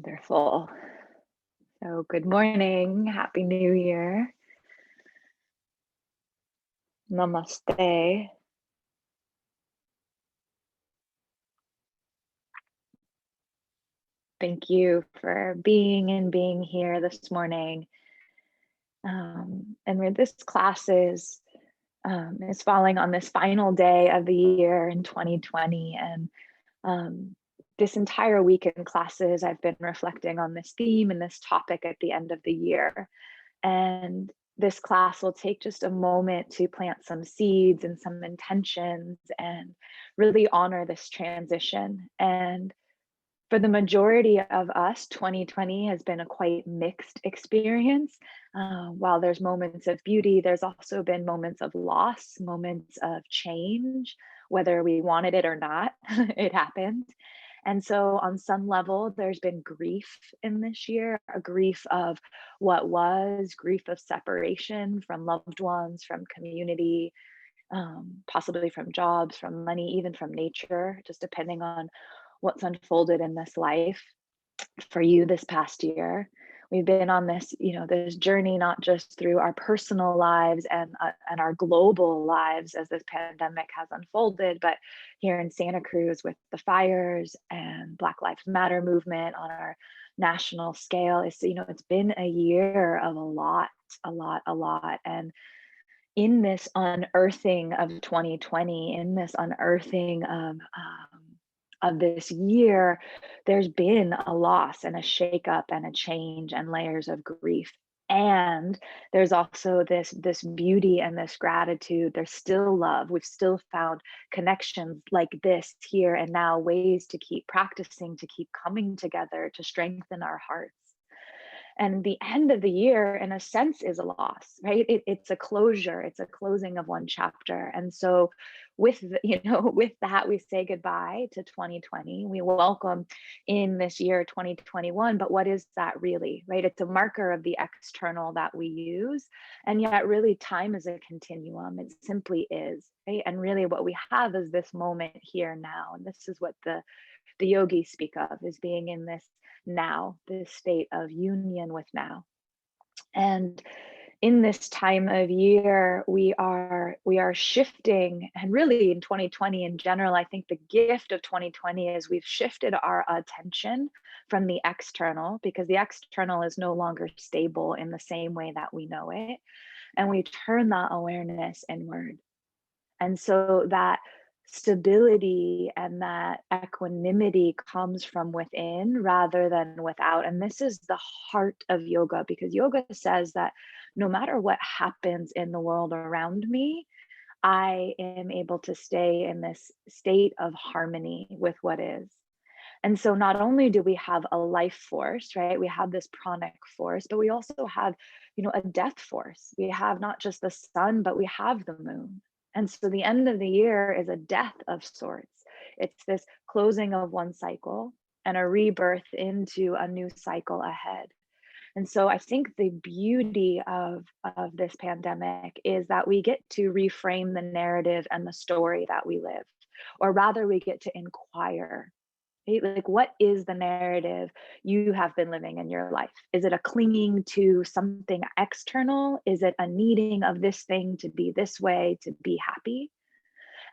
Wonderful. So, good morning. Happy New Year. Namaste. Thank you for being here this morning. And where this class is falling on this final day of the year in 2020. And um, this entire week in classes, I've been reflecting on this theme and this topic at the end of the year. And this class will take just a moment to plant some seeds and some intentions and really honor this transition. And for the majority of us, 2020 has been a quite mixed experience. While there's moments of beauty, there's also been moments of loss, moments of change, whether we wanted it or not, it happened. And so, on some level, there's been grief in this year, a grief of what was, grief of separation from loved ones, from community, possibly from jobs, from money, even from nature, just depending on what's unfolded in this life for you this past year. We've been on this journey not just through our personal lives and our global lives as this pandemic has unfolded, but here in Santa Cruz with the fires and Black Lives Matter movement on our national scale. It's been a year of a lot. And in this unearthing of 2020, in this unearthing of this year, there's been a loss and a shakeup and a change and layers of grief. And there's also this beauty and this gratitude. There's still love. We've still found connections like this here and now, ways to keep practicing, to keep coming together, to strengthen our hearts. And the end of the year in a sense is a loss, right? It's a closure, it's a closing of one chapter. And so with that, we say goodbye to 2020. We welcome in this year 2021. But what is that really, right? It's a marker of the external that we use. And yet really time is a continuum. It simply is, right? And really what we have is this moment here now. And this is what the yogis speak of, is being in this now, this state of union with now. And in this time of year, we are shifting, and really in 2020 in general, I think the gift of 2020 is we've shifted our attention from the external, because the external is no longer stable in the same way that we know it, and we turn that awareness inward. And so that stability and that equanimity comes from within rather than without. And this is the heart of yoga, because yoga says that no matter what happens in the world around me, I am able to stay in this state of harmony with what is. And so not only do we have a life force, right? We have this pranic force, but we also have, a death force. We have not just the sun, but we have the moon. And so the end of the year is a death of sorts. It's this closing of one cycle and a rebirth into a new cycle ahead. And so I think the beauty of this pandemic is that we get to reframe the narrative and the story that we live, or rather we get to inquire, right? Like, what is the narrative you have been living in your life? Is it a clinging to something external? Is it a needing of this thing to be this way, to be happy?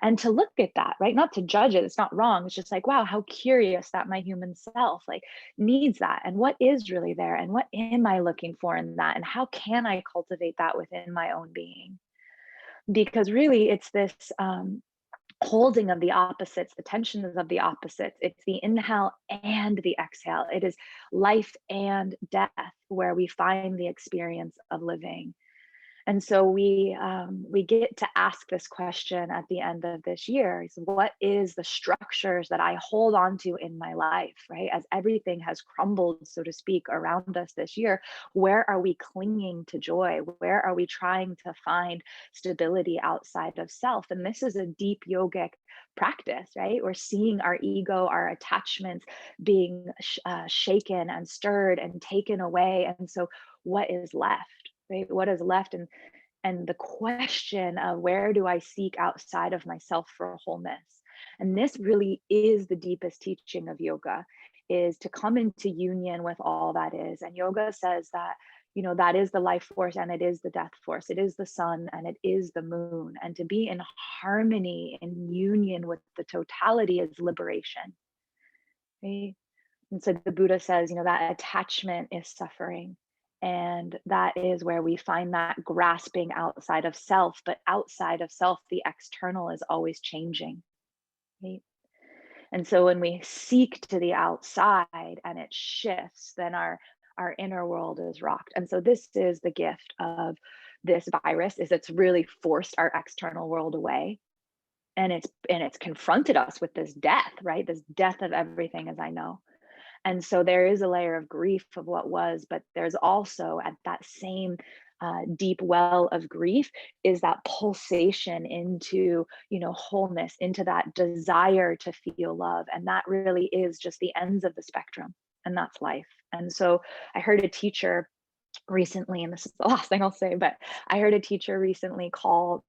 And to look at that, right? Not to judge it, it's not wrong. It's just like, wow, how curious that my human self like needs that. And what is really there? And what am I looking for in that? And how can I cultivate that within my own being? Because really, it's this holding of the opposites, the tensions of the opposites. It's the inhale and the exhale. It is life and death where we find the experience of living. And so we get to ask this question at the end of this year: is what is the structures that I hold on to in my life, right? As everything has crumbled, so to speak, around us this year, where are we clinging to joy? Where are we trying to find stability outside of self? And this is a deep yogic practice, right? We're seeing our ego, our attachments being shaken and stirred and taken away. And so what is left? Right? What is left? And the question of where do I seek outside of myself for wholeness? And this really is the deepest teaching of yoga, is to come into union with all that is. And yoga says that, that is the life force and it is the death force. It is the sun and it is the moon. And to be in harmony and union with the totality is liberation. Right? And so the Buddha says, that attachment is suffering. And that is where we find that grasping outside of self, but outside of self, the external is always changing. Right? And so when we seek to the outside and it shifts, then our inner world is rocked. And so this is the gift of this virus, is it's really forced our external world away. And it's confronted us with this death, right? This death of everything as I know. And so there is a layer of grief of what was, but there's also at that same deep well of grief is that pulsation into, wholeness, into that desire to feel love. And that really is just the ends of the spectrum. And that's life. And so I heard a teacher recently, and this is the last thing I'll say, but I heard a teacher recently call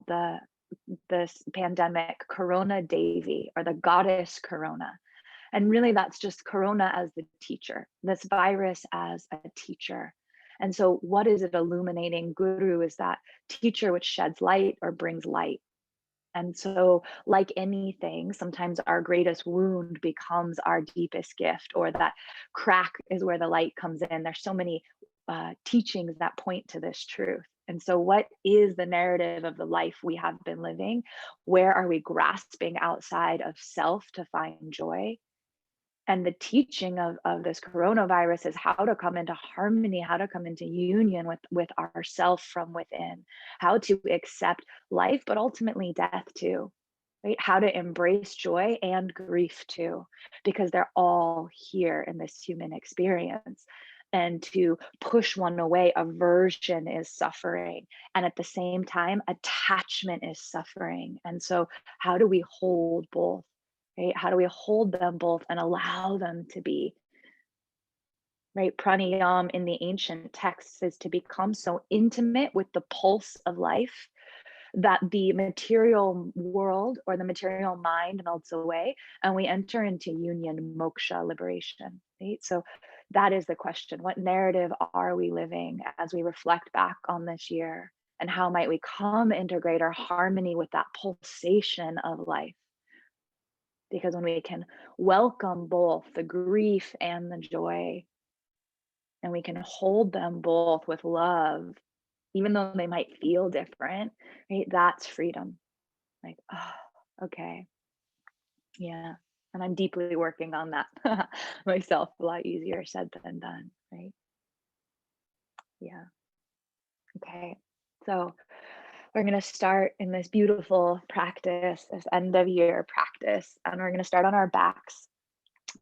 this pandemic Corona Devi, or the goddess Corona. And really, that's just Corona as the teacher, this virus as a teacher. And so, what is it illuminating? Guru is that teacher which sheds light or brings light. And so, like anything, sometimes our greatest wound becomes our deepest gift, or that crack is where the light comes in. There's so many teachings that point to this truth. And so, what is the narrative of the life we have been living? Where are we grasping outside of self to find joy? And the teaching of this coronavirus is how to come into harmony, how to come into union with ourself from within, how to accept life, but ultimately death too, right? How to embrace joy and grief too, because they're all here in this human experience. And to push one away, aversion is suffering. And at the same time, attachment is suffering. And so, how do we hold both? Right? How do we hold them both and allow them to be? Right? Pranayam in the ancient texts is to become so intimate with the pulse of life that the material world or the material mind melts away and we enter into union, moksha, liberation. Right? So that is the question. What narrative are we living as we reflect back on this year? And how might we come into greater harmony with that pulsation of life? Because when we can welcome both the grief and the joy, and we can hold them both with love, even though they might feel different, right? That's freedom. Like, oh, okay. Yeah. And I'm deeply working on that myself. A lot easier said than done, right? Yeah. Okay. So we're going to start in this beautiful practice, this end of year practice, and we're going to start on our backs.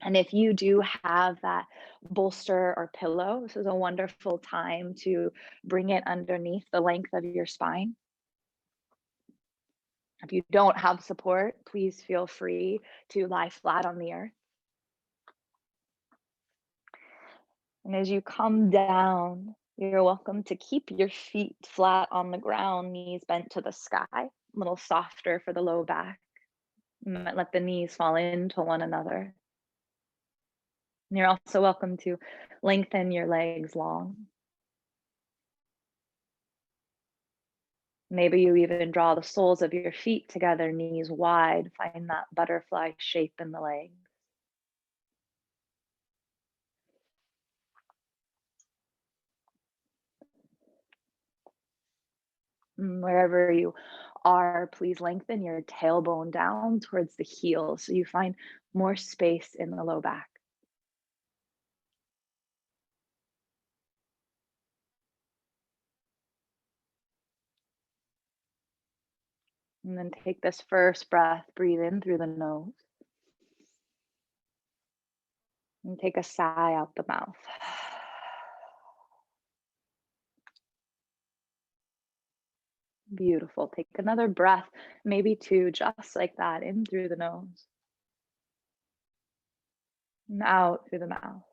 And if you do have that bolster or pillow, this is a wonderful time to bring it underneath the length of your spine. If you don't have support, please feel free to lie flat on the earth. And as you come down, you're welcome to keep your feet flat on the ground, knees bent to the sky, a little softer for the low back. You might let the knees fall into one another. And you're also welcome to lengthen your legs long. Maybe you even draw the soles of your feet together, knees wide. Find that butterfly shape in the legs. Wherever you are, please lengthen your tailbone down towards the heel so you find more space in the low back. And then take this first breath, breathe in through the nose. And take a sigh out the mouth. Beautiful. Take another breath, maybe two, just like that, in through the nose and out through the mouth.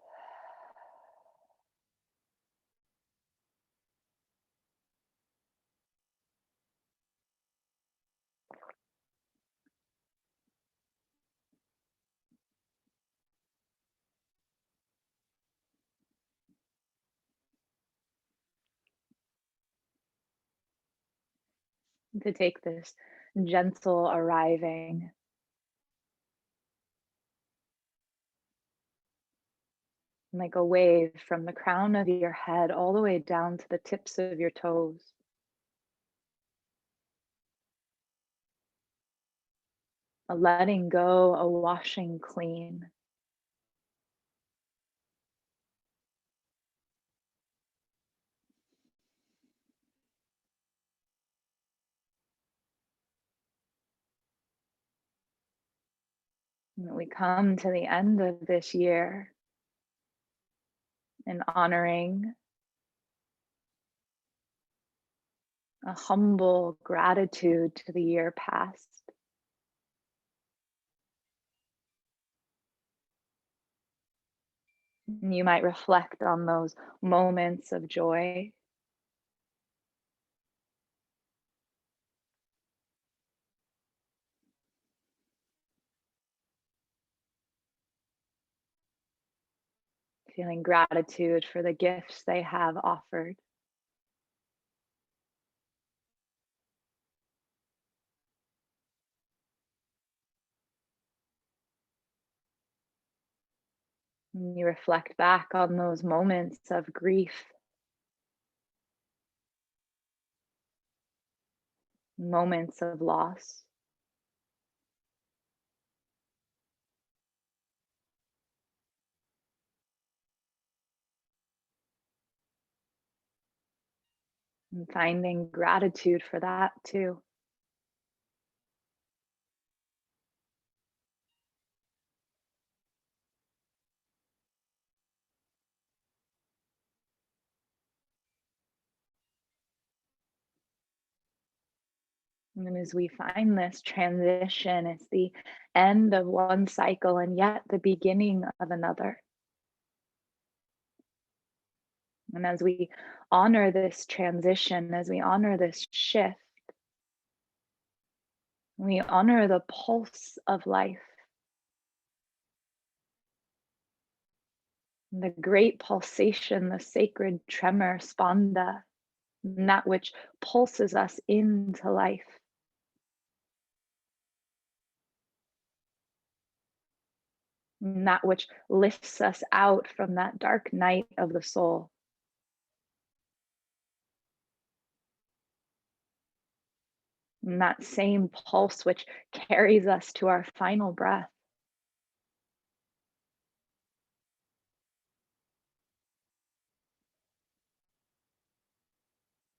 to take this gentle arriving, like a wave from the crown of your head all the way down to the tips of your toes. A letting go, a washing clean. And we come to the end of this year and honoring a humble gratitude to the year past. You might reflect on those moments of joy, feeling gratitude for the gifts they have offered. And you reflect back on those moments of grief, moments of loss, and finding gratitude for that too. And then as we find this transition, it's the end of one cycle and yet the beginning of another. And as we honor this transition, as we honor this shift, we honor the pulse of life, the great pulsation, the sacred tremor, spanda, that which pulses us into life, that which lifts us out from that dark night of the soul. And that same pulse which carries us to our final breath.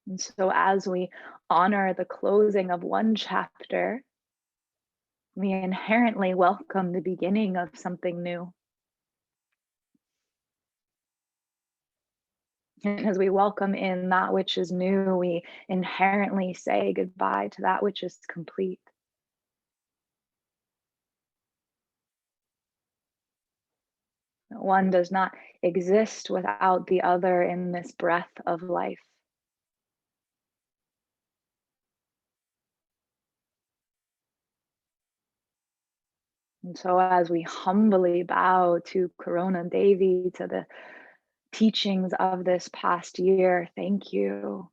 And so, as we honor the closing of one chapter, we inherently welcome the beginning of something new. And as we welcome in that which is new, we inherently say goodbye to that which is complete. One does not exist without the other in this breath of life. And so, as we humbly bow to Corona Devi, to the teachings of this past year, thank you.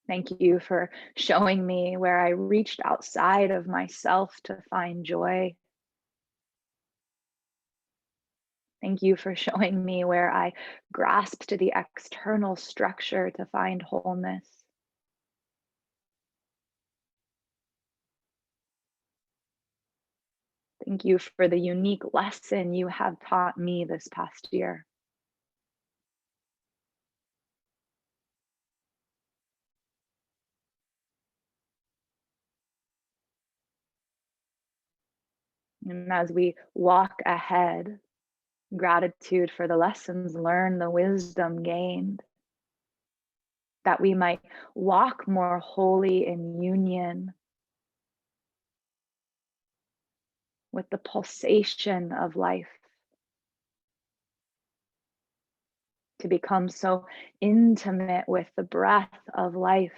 Thank you for showing me where I reached outside of myself to find joy. Thank you for showing me where I grasped the external structure to find wholeness. Thank you for the unique lesson you have taught me this past year. And as we walk ahead, gratitude for the lessons learned, the wisdom gained, that we might walk more wholly in union with the pulsation of life, to become so intimate with the breath of life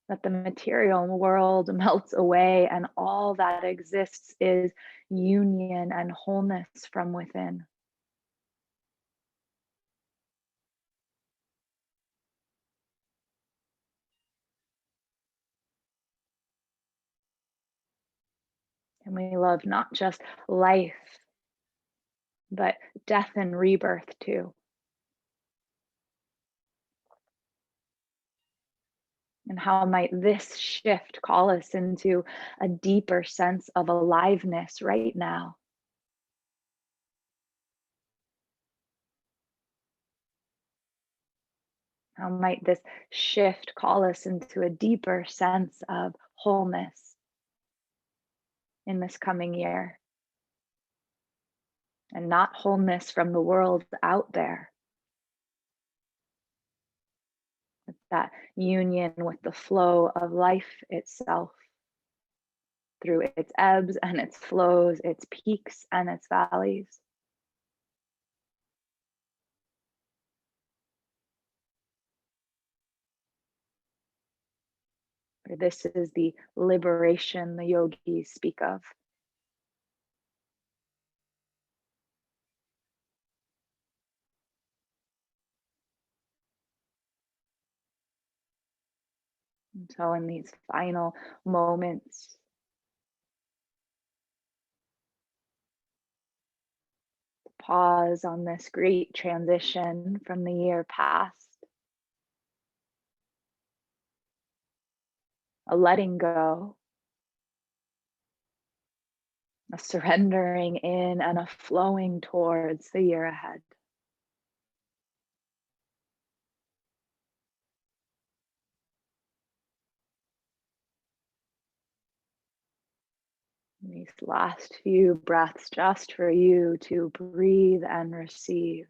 that the material world melts away and all that exists is union and wholeness from within. And we love not just life, but death and rebirth too. And how might this shift call us into a deeper sense of aliveness right now? How might this shift call us into a deeper sense of wholeness in this coming year? And not wholeness from the world out there. It's that union with the flow of life itself through its ebbs and its flows, its peaks and its valleys. For this is the liberation the yogis speak of. And so, in these final moments, pause on this great transition from the year past, a letting go, a surrendering in, and a flowing towards the year ahead. These last few breaths just for you to breathe and receive.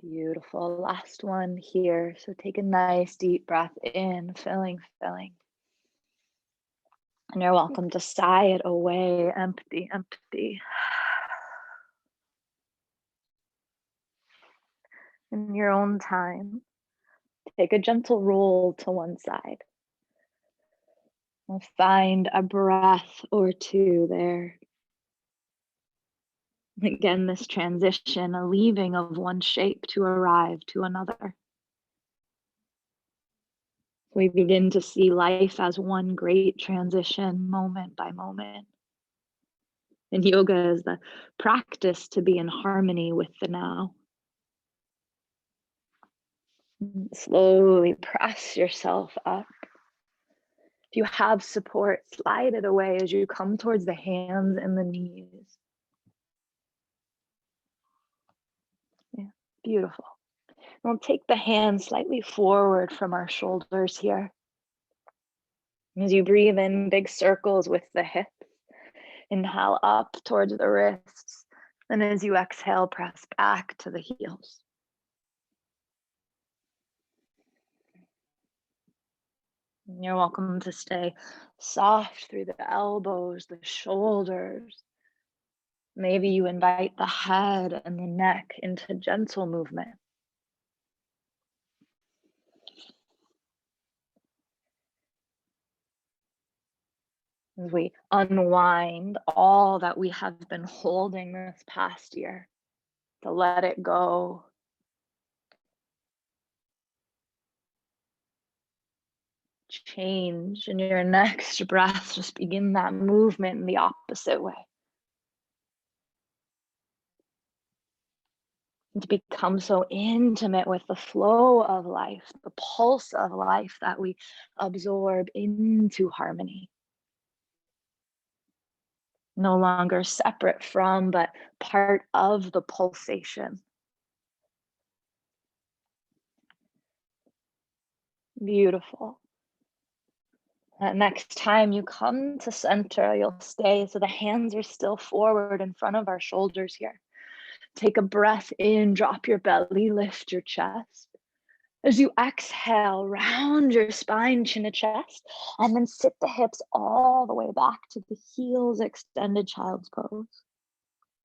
Beautiful. Last one here. So take a nice deep breath in, filling, filling. And you're welcome to sigh it away, empty, empty. In your own time, take a gentle roll to one side. We'll find a breath or two there. Again, this transition, a leaving of one shape to arrive to another. We begin to see life as one great transition, moment by moment. And yoga is the practice to be in harmony with the now. Slowly press yourself up. If you have support, slide it away as you come towards the hands and the knees. Yeah, beautiful. We'll take the hands slightly forward from our shoulders here. As you breathe in big circles with the hips, inhale up towards the wrists. And as you exhale, press back to the heels. And you're welcome to stay soft through the elbows, the shoulders. Maybe you invite the head and the neck into gentle movement. As we unwind all that we have been holding this past year, to let it go. Change in your next breath, just begin that movement in the opposite way. And to become so intimate with the flow of life, the pulse of life that we absorb into harmony. No longer separate from, but part of the pulsation. Beautiful. Next time you come to center, you'll stay so the hands are still forward in front of our shoulders here. Take a breath in, drop your belly, lift your chest. As you exhale, round your spine, chin to chest, and then sit the hips all the way back to the heels, extended child's pose.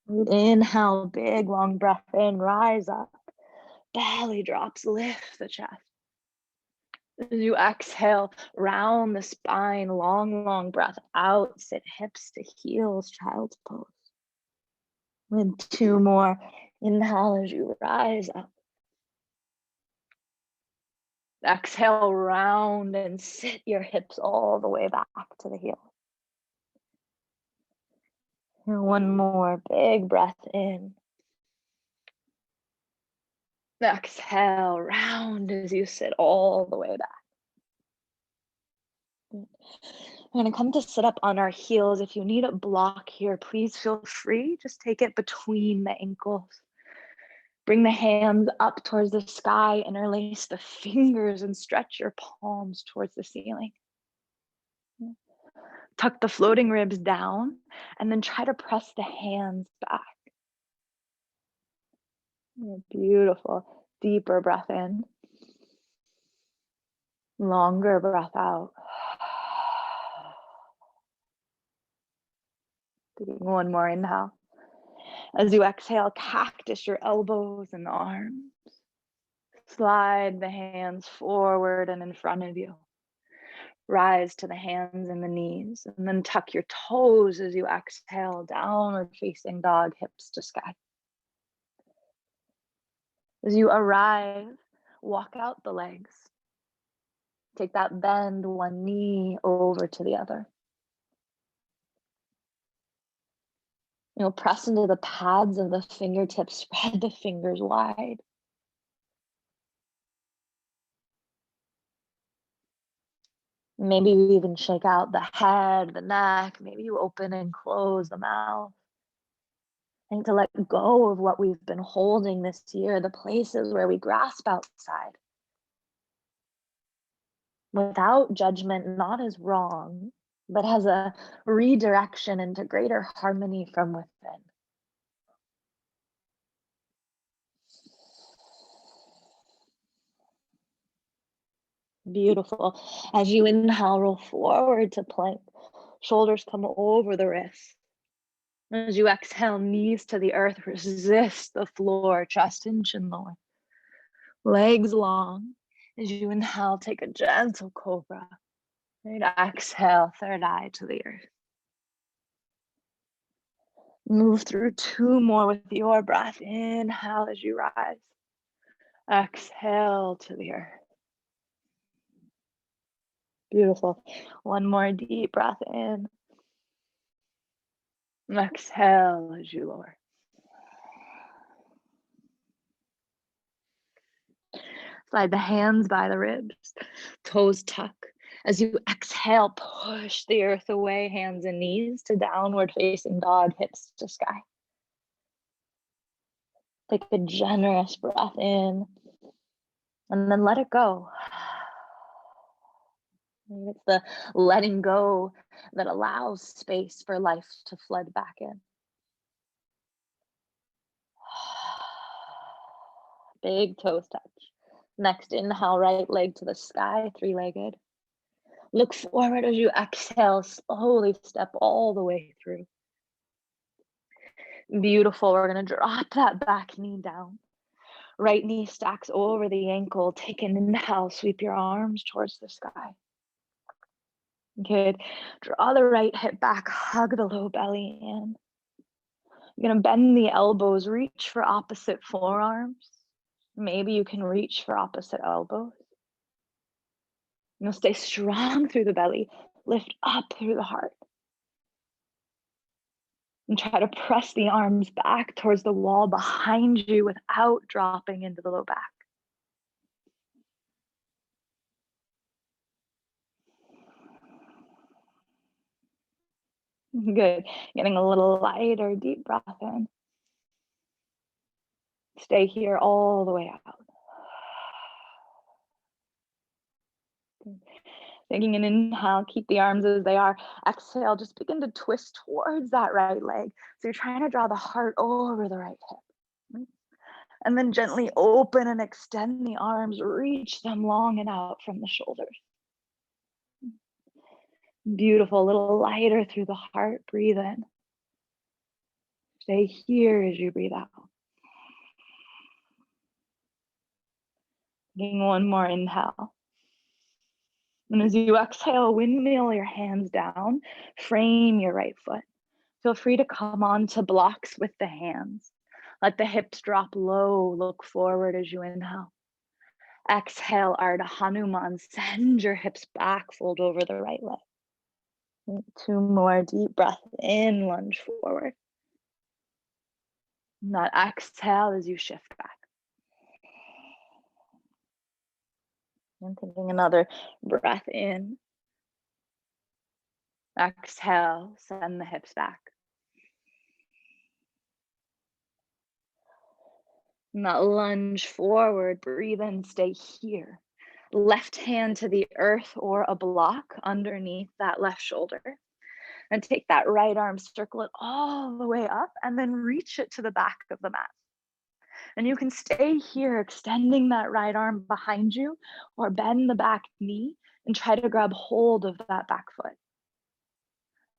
Inhale, big long breath in, rise up. Belly drops, lift the chest. As you exhale, round the spine, long, long breath out, sit hips to heels, child's pose. With 2 more, inhale as you rise up. Exhale, round and sit your hips all the way back to the heel. And 1 more, big breath in. Exhale, round as you sit all the way back. We're gonna come to sit up on our heels. If you need a block here, please feel free. Just take it between the ankles. Bring the hands up towards the sky, interlace the fingers and stretch your palms towards the ceiling. Tuck the floating ribs down and then try to press the hands back. Beautiful. Deeper breath in. Longer breath out. Taking 1 more inhale. As you exhale, cactus your elbows and arms. Slide the hands forward and in front of you. Rise to the hands and the knees, and then tuck your toes as you exhale, downward facing dog, hips to sky. As you arrive, walk out the legs. Take that bend, one knee over to the other. You'll press into the pads of the fingertips, spread the fingers wide. Maybe you even shake out the head, the neck. Maybe you open and close the mouth. And to let go of what we've been holding this year, the places where we grasp outside. Without judgment, not as wrong, but as a redirection into greater harmony from within. Beautiful. As you inhale, roll forward to plank. Shoulders come over the wrists. As you exhale, knees to the earth, resist the floor, chest and chin lower. Legs long. As you inhale, take a gentle cobra. Right, exhale, third eye to the earth. Move through 2 more with your breath. Inhale as you rise. Exhale to the earth. Beautiful. 1 more deep breath in. Exhale as you lower. Slide the hands by the ribs, toes tuck. As you exhale, push the earth away, hands and knees to downward facing dog, hips to sky. Take a generous breath in and then let it go. It's the letting go that allows space for life to flood back in. Big toes touch. Next inhale, right leg to the sky, 3-legged. Look forward as you exhale, slowly step all the way through. Beautiful. We're going to drop that back knee down. Right knee stacks over the ankle. Take an inhale, sweep your arms towards the sky. Good. Draw the right hip back, hug the low belly in. You're going to bend the elbows, reach for opposite forearms. Maybe you can reach for opposite elbows. You'll stay strong through the belly, lift up through the heart. And try to press the arms back towards the wall behind you without dropping into the low back. Good. Getting a little lighter, deep breath in. Stay here all the way out. Taking an inhale, keep the arms as they are. Exhale, just begin to twist towards that right leg. So you're trying to draw the heart over the right hip. And then gently open and extend the arms, reach them long and out from the shoulders. Beautiful, a little lighter through the heart, breathe in. Stay here as you breathe out. Taking 1 more inhale. And as you exhale, windmill your hands down, frame your right foot. Feel free to come on to blocks with the hands. Let the hips drop low, look forward as you inhale. Exhale, Ardha Hanuman, send your hips back, fold over the right leg. 2 more, deep breath in, lunge forward. And that exhale as you shift back. And taking another breath in. Exhale, send the hips back. And that lunge forward, breathe in, stay here. Left hand to the earth or a block underneath that left shoulder. And take that right arm, circle it all the way up, and then reach it to the back of the mat. And you can stay here, extending that right arm behind you, or bend the back knee and try to grab hold of that back foot.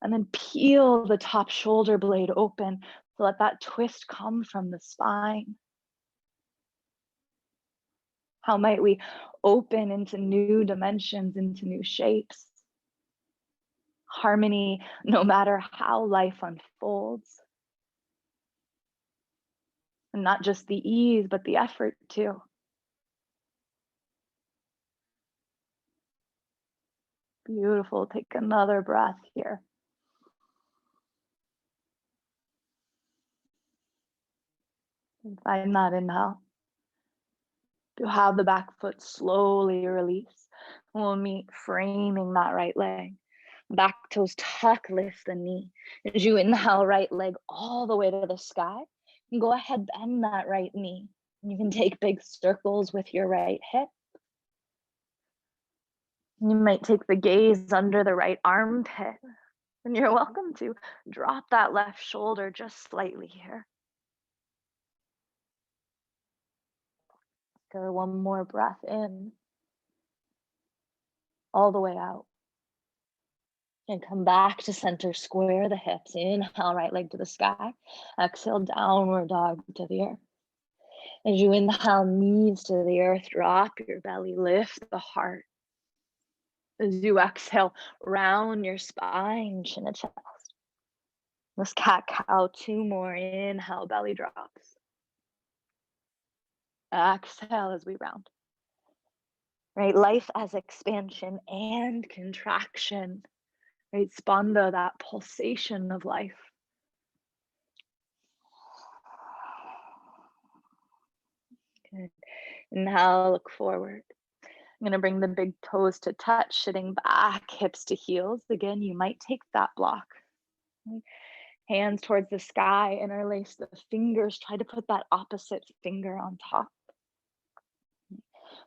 And then peel the top shoulder blade open to let that twist come from the spine. How might we open into new dimensions, into new shapes? Harmony, no matter how life unfolds. And not just the ease, but the effort too. Beautiful. Take another breath here. And find that inhale. To have the back foot slowly release. We'll meet framing that right leg. Back toes tuck, lift the knee. As you inhale, right leg all the way to the sky. And go ahead, bend that right knee. You can take big circles with your right hip. You might take the gaze under the right armpit. And you're welcome to drop that left shoulder just slightly here. Go one more breath in. All the way out. And come back to center, square the hips. Inhale, right leg to the sky. Exhale, downward dog to the earth. As you inhale, knees to the earth, drop your belly, lift the heart. As you exhale, round your spine, chin to chest. This cat-cow, 2 more. Inhale, belly drops. Exhale as we round. Right, life as expansion and contraction. Right, spanda, that pulsation of life. Good. Inhale, look forward. I'm gonna bring the big toes to touch, sitting back, hips to heels. Again, you might take that block. Hands towards the sky, interlace the fingers. Try to put that opposite finger on top.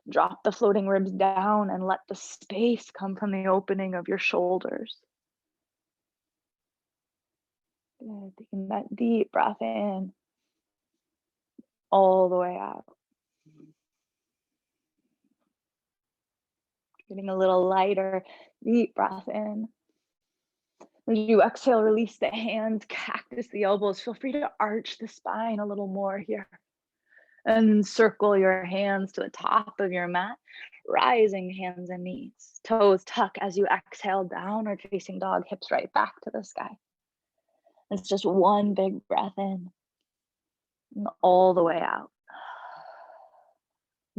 Drop the floating ribs down and let the space come from the opening of your shoulders. Good. Taking that deep breath in, all the way out. Getting a little lighter, deep breath in. As you exhale, release the hands, cactus the elbows. Feel free to arch the spine a little more here. And circle your hands to the top of your mat, rising hands and knees. Toes tuck as you exhale, downward facing dog, hips right back to the sky. It's just one big breath in and all the way out.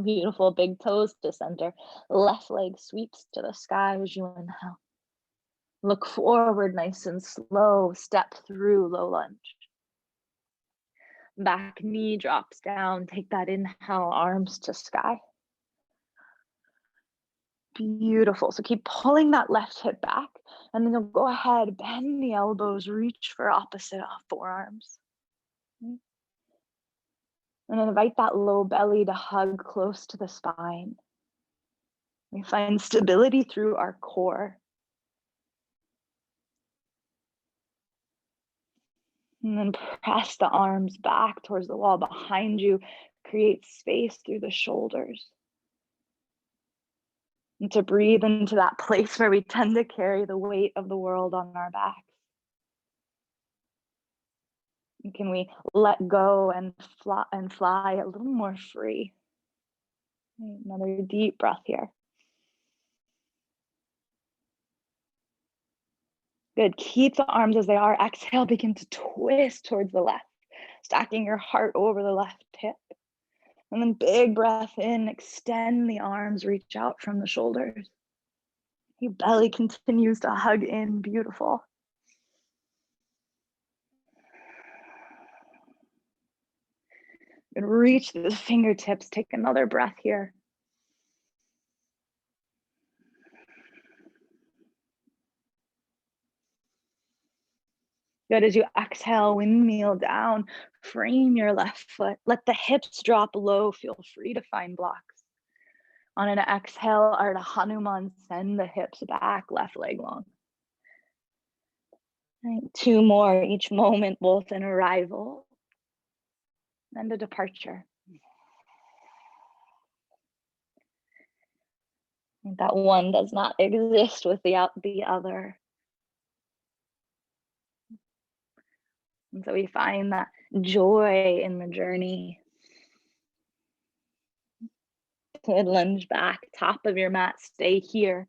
Beautiful, big toes to center. Left leg sweeps to the sky as you inhale. Look forward nice and slow. Step through low lunge. Back knee drops down. Take that inhale, arms to sky. Beautiful. So keep pulling that left hip back, and then you'll go ahead, bend the elbows, reach for opposite forearms. And invite that low belly to hug close to the spine. We find stability through our core. And then press the arms back towards the wall behind you. Create space through the shoulders. And to breathe into that place where we tend to carry the weight of the world on our backs. And can we let go and fly a little more free? Another deep breath here. Good. Keep the arms as they are. Exhale, begin to twist towards the left, stacking your heart over the left hip. And then big breath in, extend the arms, reach out from the shoulders. Your belly continues to hug in, beautiful. And reach the fingertips, take another breath here. Good. As you exhale, windmill down, frame your left foot. Let the hips drop low. Feel free to find blocks. On an exhale, Ardha Hanuman, send the hips back, left leg long. Right. 2 more each moment, both an arrival and a departure. And that one does not exist with the other. And so we find that joy in the journey. Good. Lunge back, top of your mat, stay here.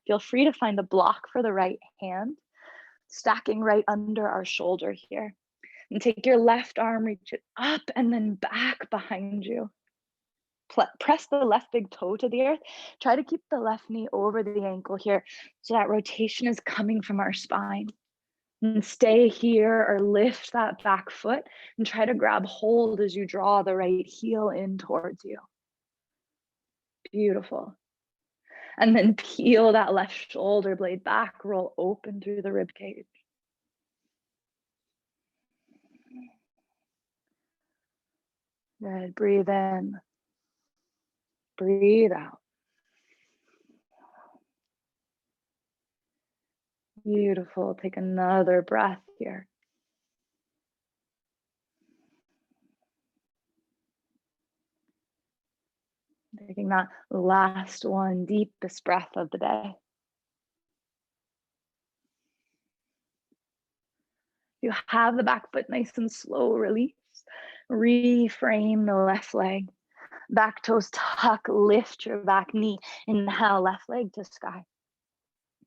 Feel free to find a block for the right hand, stacking right under our shoulder here. And take your left arm, reach it up and then back behind you. Press the left big toe to the earth. Try to keep the left knee over the ankle here so that rotation is coming from our spine. And stay here or lift that back foot and try to grab hold as you draw the right heel in towards you. Beautiful. And then peel that left shoulder blade back, roll open through the rib cage. Good. Breathe in. Breathe out. Beautiful. Take another breath here. Taking that last one, deepest breath of the day. You have the back foot nice and slow, release. Reframe the left leg. Back toes tuck, lift your back knee. Inhale, left leg to sky.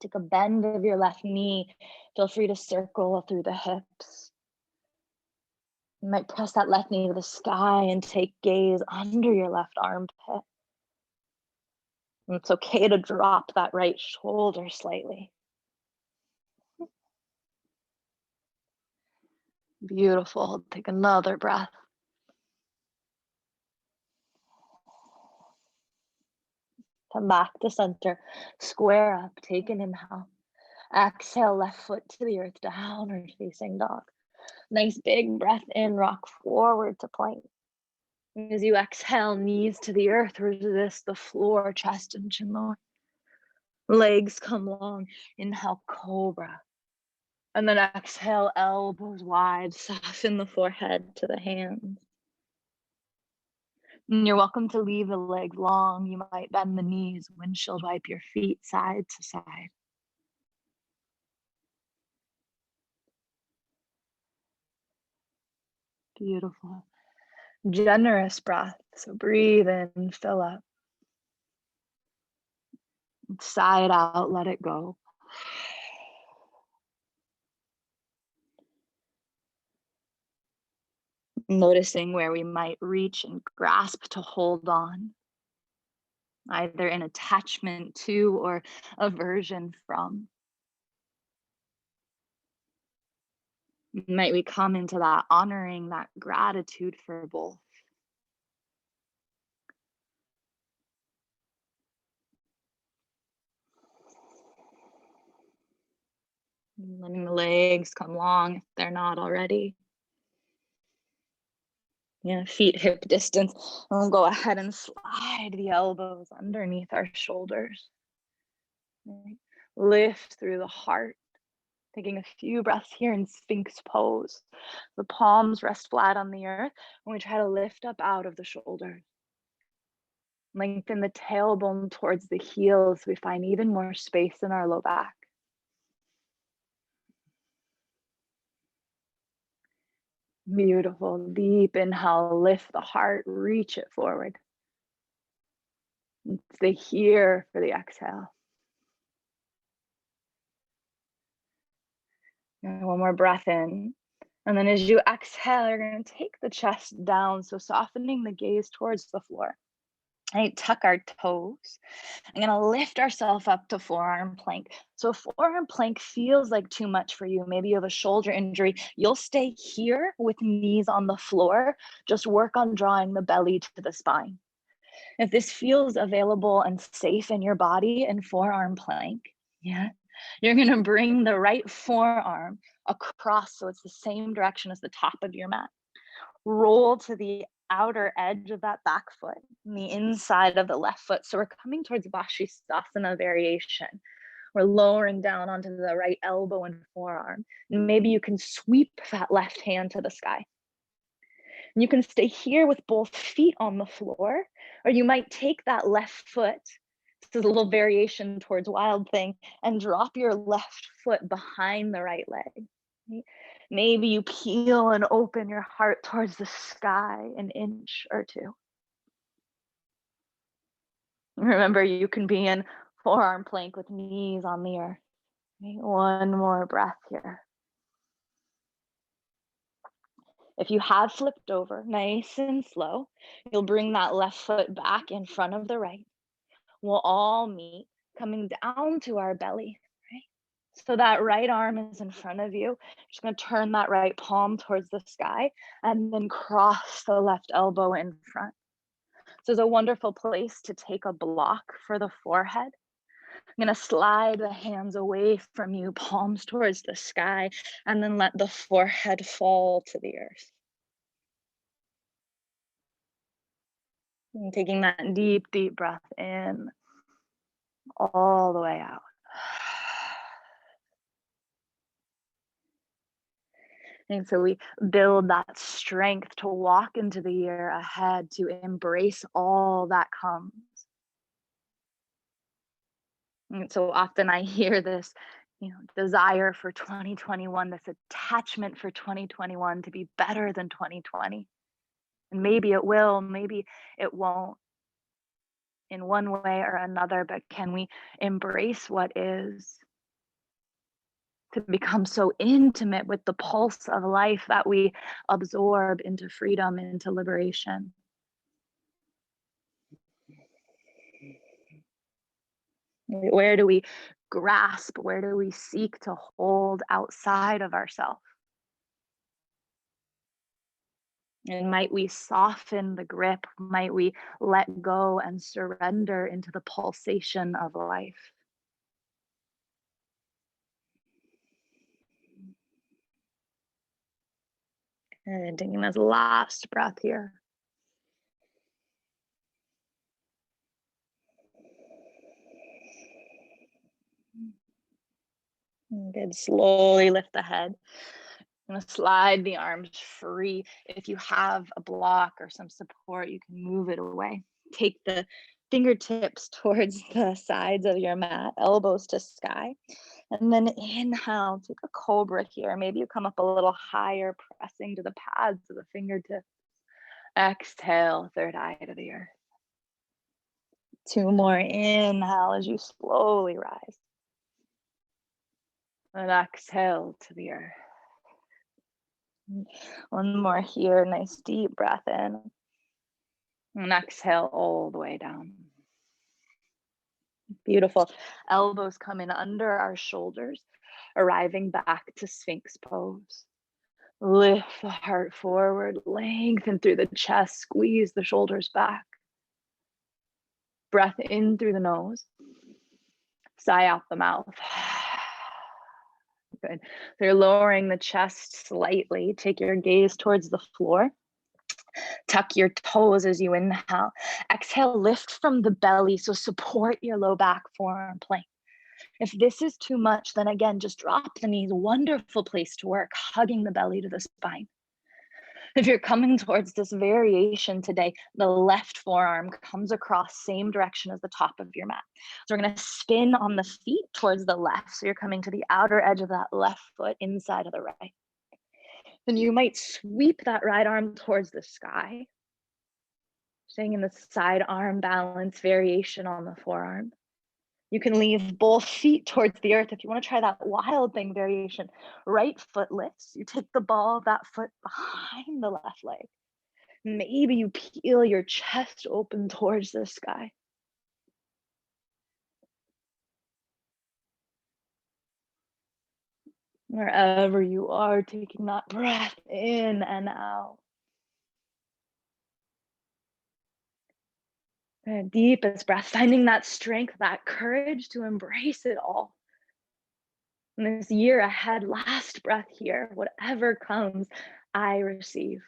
Take a bend of your left knee. Feel free to circle through the hips. You might press that left knee to the sky and take gaze under your left armpit. And it's okay to drop that right shoulder slightly. Beautiful. Take another breath. Come back to center. Square up. Take an inhale. Exhale, left foot to the earth, downward facing dog. Nice big breath in, rock forward to plank. As you exhale, knees to the earth, resist the floor, chest and chin lower. Legs come long. Inhale, cobra. And then exhale, elbows wide, soften the forehead to the hands. And you're welcome to leave the legs long. You might bend the knees, windshield wipe your feet side to side. Beautiful. Generous breath. So breathe in, fill up. Sigh it out, let it go. Noticing where we might reach and grasp to hold on, either in attachment to or aversion from. Might we come into that honoring, that gratitude for both. Letting the legs come long if they're not already. Yeah, feet hip distance. And we'll go ahead and slide the elbows underneath our shoulders. Right. Lift through the heart. Taking a few breaths here in Sphinx pose. The palms rest flat on the earth and we try to lift up out of the shoulders. Lengthen the tailbone towards the heels. We find even more space in our low back. Beautiful. Deep inhale, lift the heart, reach it forward. Stay here for the exhale. And one more breath in. And then as you exhale, you're going to take the chest down. So softening the gaze towards the floor. Right, tuck our toes. I'm going to lift ourselves up to forearm plank. So if forearm plank feels like too much for you, maybe you have a shoulder injury, you'll stay here with knees on the floor. Just work on drawing the belly to the spine. If this feels available and safe in your body in forearm plank, yeah, you're going to bring the right forearm across so it's the same direction as the top of your mat. Roll to the outer edge of that back foot and the inside of the left foot. So we're coming towards Vashisthasana variation. We're lowering down onto the right elbow and forearm. And maybe you can sweep that left hand to the sky. And you can stay here with both feet on the floor, or you might take that left foot, this is a little variation towards Wild Thing, and drop your left foot behind the right leg. Maybe you peel and open your heart towards the sky an inch or two. Remember, you can be in forearm plank with knees on the earth. One more breath here. If you have flipped over, nice and slow, you'll bring that left foot back in front of the right. We'll all meet, coming down to our belly, right? So that right arm is in front of you. Just going to turn that right palm towards the sky and then cross the left elbow in front. So it's a wonderful place to take a block for the forehead. I'm going to slide the hands away from you, palms towards the sky, and then let the forehead fall to the earth. And taking that deep, deep breath in all the way out. And so we build that strength to walk into the year ahead, to embrace all that comes. And so often I hear this, desire for 2021, this attachment for 2021 to be better than 2020. And maybe it will, maybe it won't in one way or another, but can we embrace what is? To become so intimate with the pulse of life that we absorb into freedom, into liberation. Where do we grasp? Where do we seek to hold outside of ourselves? And might we soften the grip? Might we let go and surrender into the pulsation of life? And taking this last breath here. Good. Slowly lift the head. I'm gonna slide the arms free. If you have a block or some support, you can move it away. Take the fingertips towards the sides of your mat, elbows to sky. And then inhale, take a cobra here. Maybe you come up a little higher, pressing to the pads of the fingertips. Exhale, third eye to the earth. Two more. Inhale as you slowly rise. And exhale to the earth. One more here. Nice deep breath in. And exhale all the way down. Beautiful. Elbows come in under our shoulders, arriving back to Sphinx pose. Lift the heart forward, lengthen through the chest, squeeze the shoulders back. Breath in through the nose, sigh out the mouth. Good. So you're lowering the chest slightly. Take your gaze towards the floor. Tuck your toes as you inhale. Exhale, lift from the belly. So support your low back, forearm plank. If this is too much, then again, just drop the knees. Wonderful place to work, hugging the belly to the spine. If you're coming towards this variation today, the left forearm comes across same direction as the top of your mat. So we're going to spin on the feet towards the left. So you're coming to the outer edge of that left foot inside of the right. Then you might sweep that right arm towards the sky, staying in the side arm balance variation on the forearm. You can leave both feet towards the earth. If you want to try that wild thing variation, right foot lifts. You take the ball of that foot behind the left leg. Maybe you peel your chest open towards the sky. Wherever you are, taking that breath in and out. Deepest breath, finding that strength, that courage to embrace it all. And this year ahead, last breath here, whatever comes, I receive.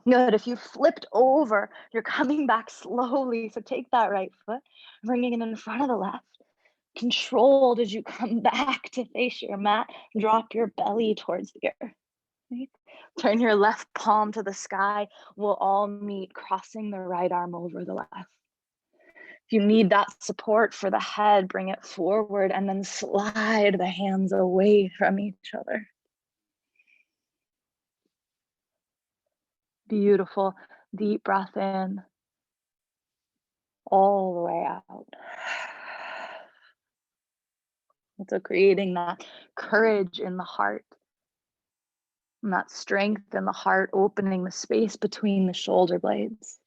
Good. If you flipped over, you're coming back slowly. So take that right foot, bringing it in front of the left. Controlled as you come back to face your mat, drop your belly towards the earth. Right? Turn your left palm to the sky. We'll all meet, crossing the right arm over the left. If you need that support for the head, bring it forward and then slide the hands away from each other. Beautiful. Deep breath in, all the way out. So creating that courage in the heart and that strength in the heart, opening the space between the shoulder blades.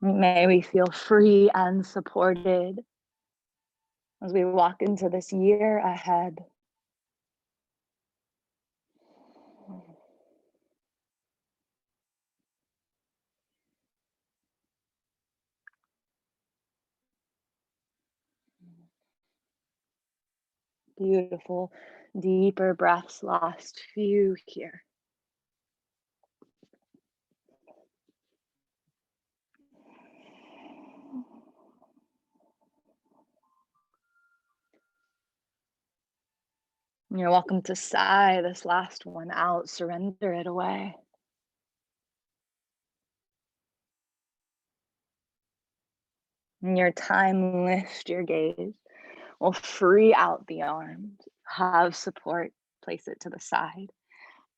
May we feel free and supported as we walk into this year ahead. Beautiful, deeper breaths, last few here. You're welcome to sigh this last one out, surrender it away. In your time, lift your gaze. We'll free out the arms, have support, place it to the side.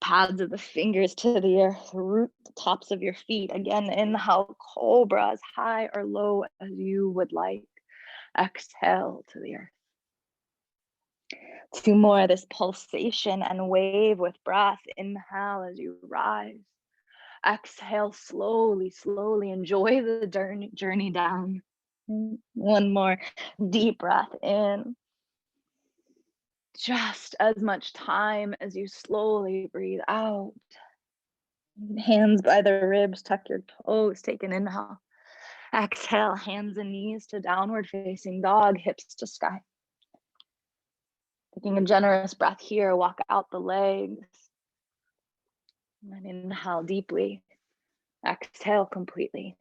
Pads of the fingers to the earth, root the tops of your feet. Again, inhale, cobra, as high or low as you would like. Exhale to the earth. 2 more, this pulsation and wave with breath. Inhale as you rise. Exhale slowly, slowly. Enjoy the journey down. 1 more, deep breath in. Just as much time as you slowly breathe out. Hands by the ribs, tuck your toes, take an inhale. Exhale, hands and knees to downward facing dog, hips to sky. Taking a generous breath here, walk out the legs. And inhale deeply. Exhale completely.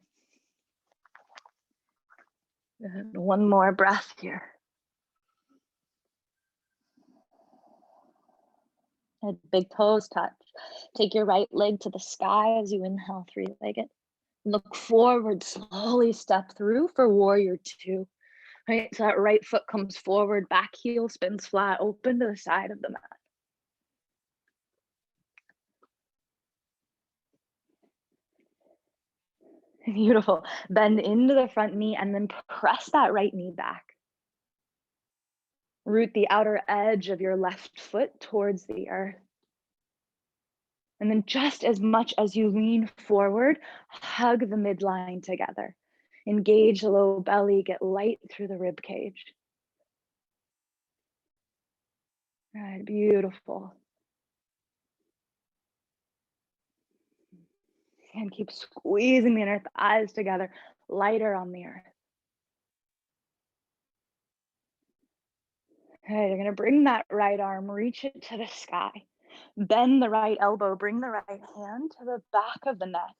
And 1 more breath here. Big toes touch. Take your right leg to the sky as you inhale, 3-legged. Look forward, slowly step through for warrior 2. Right, so that right foot comes forward, back heel spins flat, open to the side of the mat. Beautiful. Bend into the front knee and then press that right knee back. Root the outer edge of your left foot towards the earth. And then just as much as you lean forward, hug the midline together. Engage the low belly, get light through the rib cage. All right, beautiful. And keep squeezing the inner thighs together, lighter on the earth. Okay, you're gonna bring that right arm, reach it to the sky. Bend the right elbow, bring the right hand to the back of the neck.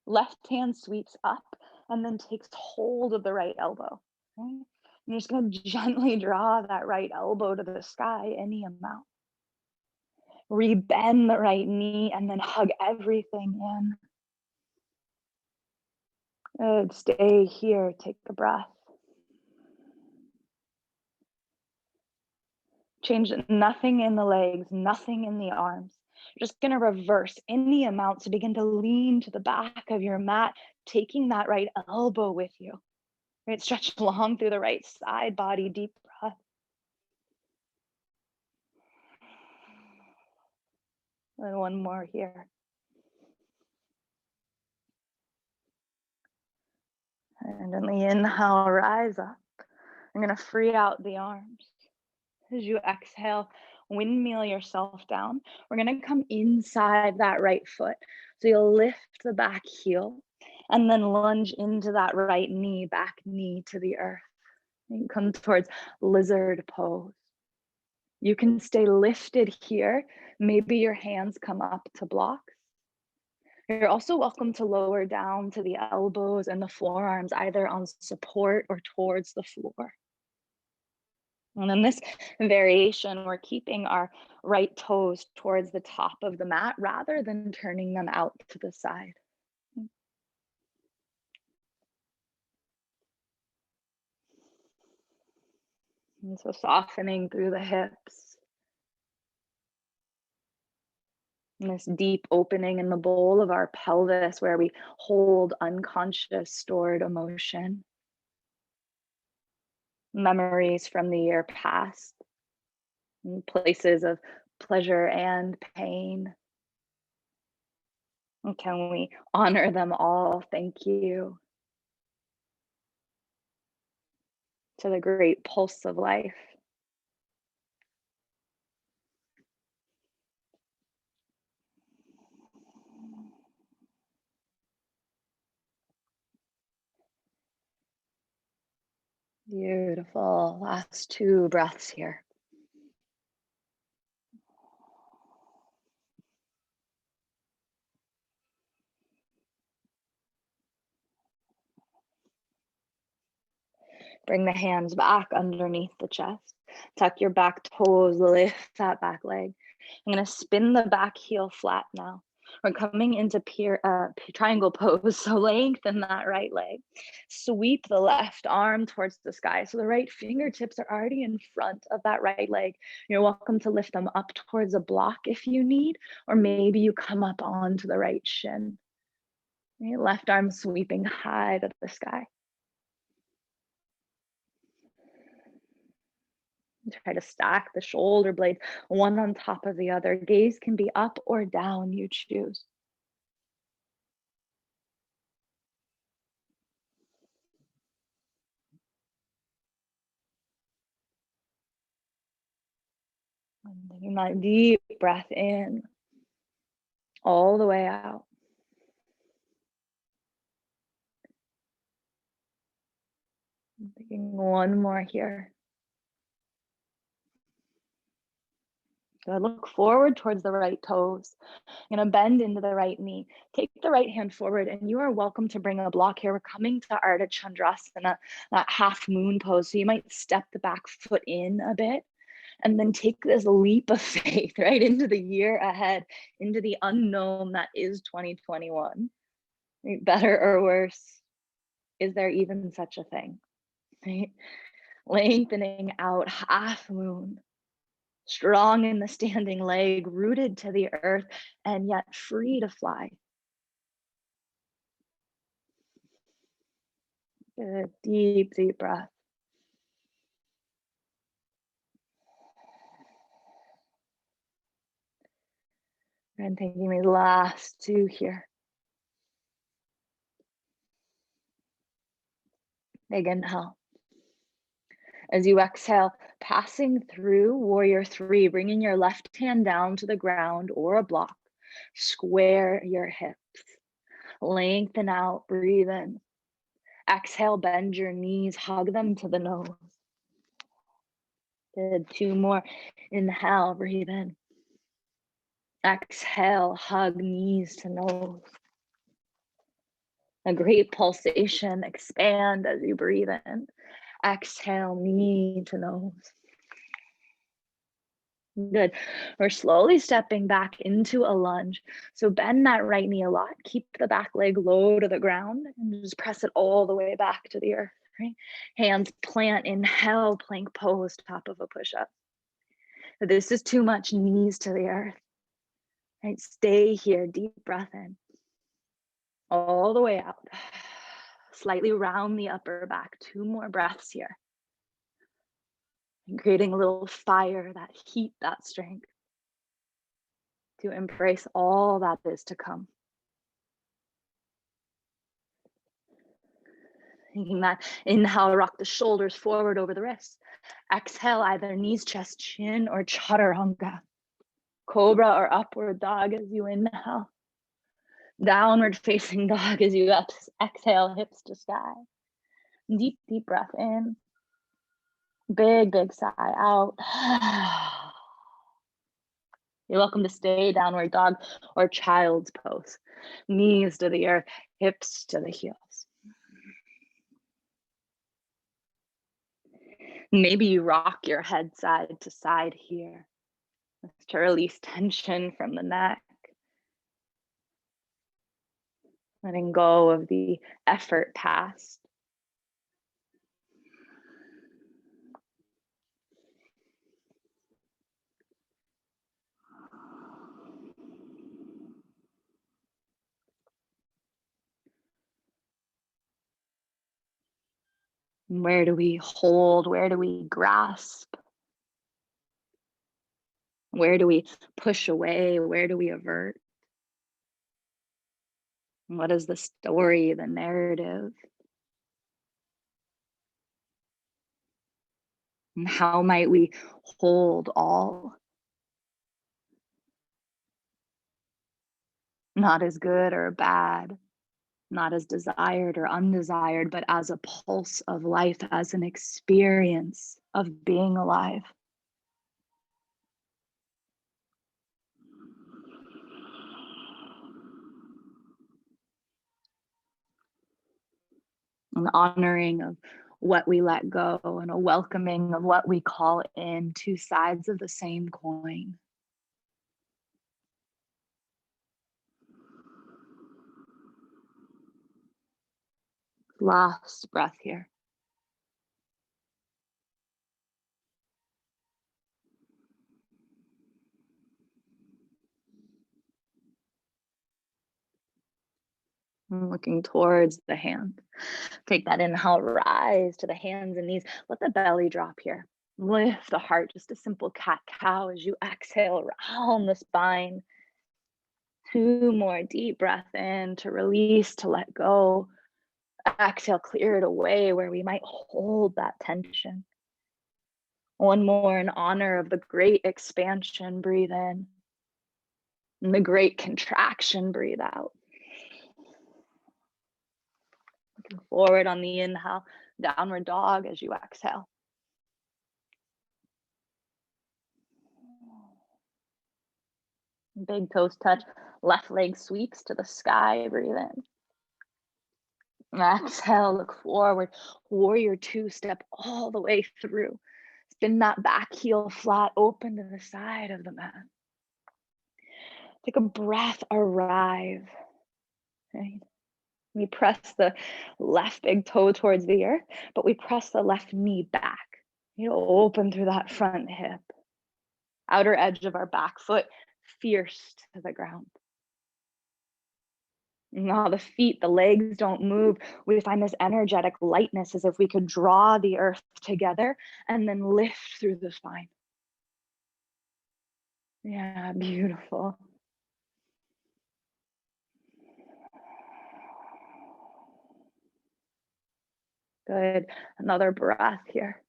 Left hand sweeps up and then takes hold of the right elbow. Okay? You're just gonna gently draw that right elbow to the sky, any amount. Rebend the right knee and then hug everything in. Good, stay here, take a breath. Change nothing in the legs, nothing in the arms. You're just gonna reverse any amount. So begin to lean to the back of your mat, taking that right elbow with you. Right, stretch long through the right side body, deep breath. And one more here. And on the inhale, rise up. You're gonna free out the arms. As you exhale, windmill yourself down. We're gonna come inside that right foot. So you'll lift the back heel and then lunge into that right knee, back knee to the earth. And come towards lizard pose. You can stay lifted here. Maybe your hands come up to blocks. You're also welcome to lower down to the elbows and the forearms, either on support or towards the floor. And in this variation, we're keeping our right toes towards the top of the mat rather than turning them out to the side. And so softening through the hips. And this deep opening in the bowl of our pelvis where we hold unconscious stored emotion. Memories from the year past. Places of pleasure and pain. And can we honor them all? Thank you to the great pulse of life. Beautiful. Last 2 breaths here. Bring the hands back underneath the chest. Tuck your back toes, lift that back leg. I'm gonna spin the back heel flat now. We're coming into triangle pose, so lengthen that right leg. Sweep the left arm towards the sky. So the right fingertips are already in front of that right leg. You're welcome to lift them up towards a block if you need, or maybe you come up onto the right shin. Right? Left arm sweeping high to the sky. Try to stack the shoulder blades one on top of the other. Gaze can be up or down, you choose. And taking that deep breath in, all the way out. Taking one more here. Good. Look forward towards the right toes. I'm gonna bend into the right knee. Take the right hand forward, and you are welcome to bring a block here. We're coming to Ardha Chandrasana, that half moon pose. So you might step the back foot in a bit, and then take this leap of faith right into the year ahead, into the unknown that is 2021. Right? Better or worse, is there even such a thing? Right? Lengthening out, half moon. Strong in the standing leg, rooted to the earth, and yet free to fly. Good, deep, deep breath. And taking these last 2 here. Big inhale. As you exhale, passing through warrior 3, bringing your left hand down to the ground or a block. Square your hips. Lengthen out, breathe in. Exhale, bend your knees, hug them to the nose. Good, 2 more. Inhale, breathe in. Exhale, hug knees to nose. A great pulsation, expand as you breathe in. Exhale, knee to nose. Good. We're slowly stepping back into a lunge. So bend that right knee a lot. Keep the back leg low to the ground and just press it all the way back to the earth. Right? Hands plant, inhale, plank pose, top of a push-up. This is too much, knees to the earth. Right, stay here, deep breath in, all the way out. Slightly round the upper back, 2 more breaths here. And creating a little fire, that heat, that strength to embrace all that is to come. Thinking that inhale, rock the shoulders forward over the wrists. Exhale, either knees, chest, chin, or chaturanga. Cobra or upward dog as you inhale. Downward facing dog as you exhale, hips to sky. Deep, deep breath in. Big, big sigh out. You're welcome to stay downward dog or child's pose. Knees to the earth, hips to the heels. Maybe you rock your head side to side here to release tension from the neck. Letting go of the effort past. Where do we hold? Where do we grasp? Where do we push away? Where do we avert? What is the story, the narrative? And how might we hold all? Not as good or bad, not as desired or undesired, but as a pulse of life, as an experience of being alive. An honoring of what we let go and a welcoming of what we call in, two sides of the same coin. Last breath here. And looking towards the hand. Take that inhale, rise to the hands and knees. Let the belly drop here. Lift the heart, just a simple cat-cow as you exhale, round the spine. 2 more deep breath in to release, to let go. Exhale, clear it away where we might hold that tension. 1 more in honor of the great expansion, breathe in. And the great contraction, breathe out. Looking forward on the inhale, downward dog as you exhale. Big toes touch, left leg sweeps to the sky, breathe in. Exhale, look forward, warrior 2, step all the way through. Spin that back heel flat, open to the side of the mat. Take a breath, arrive. Right? We press the left big toe towards the earth, but we press the left knee back. You know, open through that front hip. Outer edge of our back foot, fierce to the ground. Now the feet, the legs don't move. We find this energetic lightness as if we could draw the earth together and then lift through the spine. Yeah, beautiful. Good. Another breath here.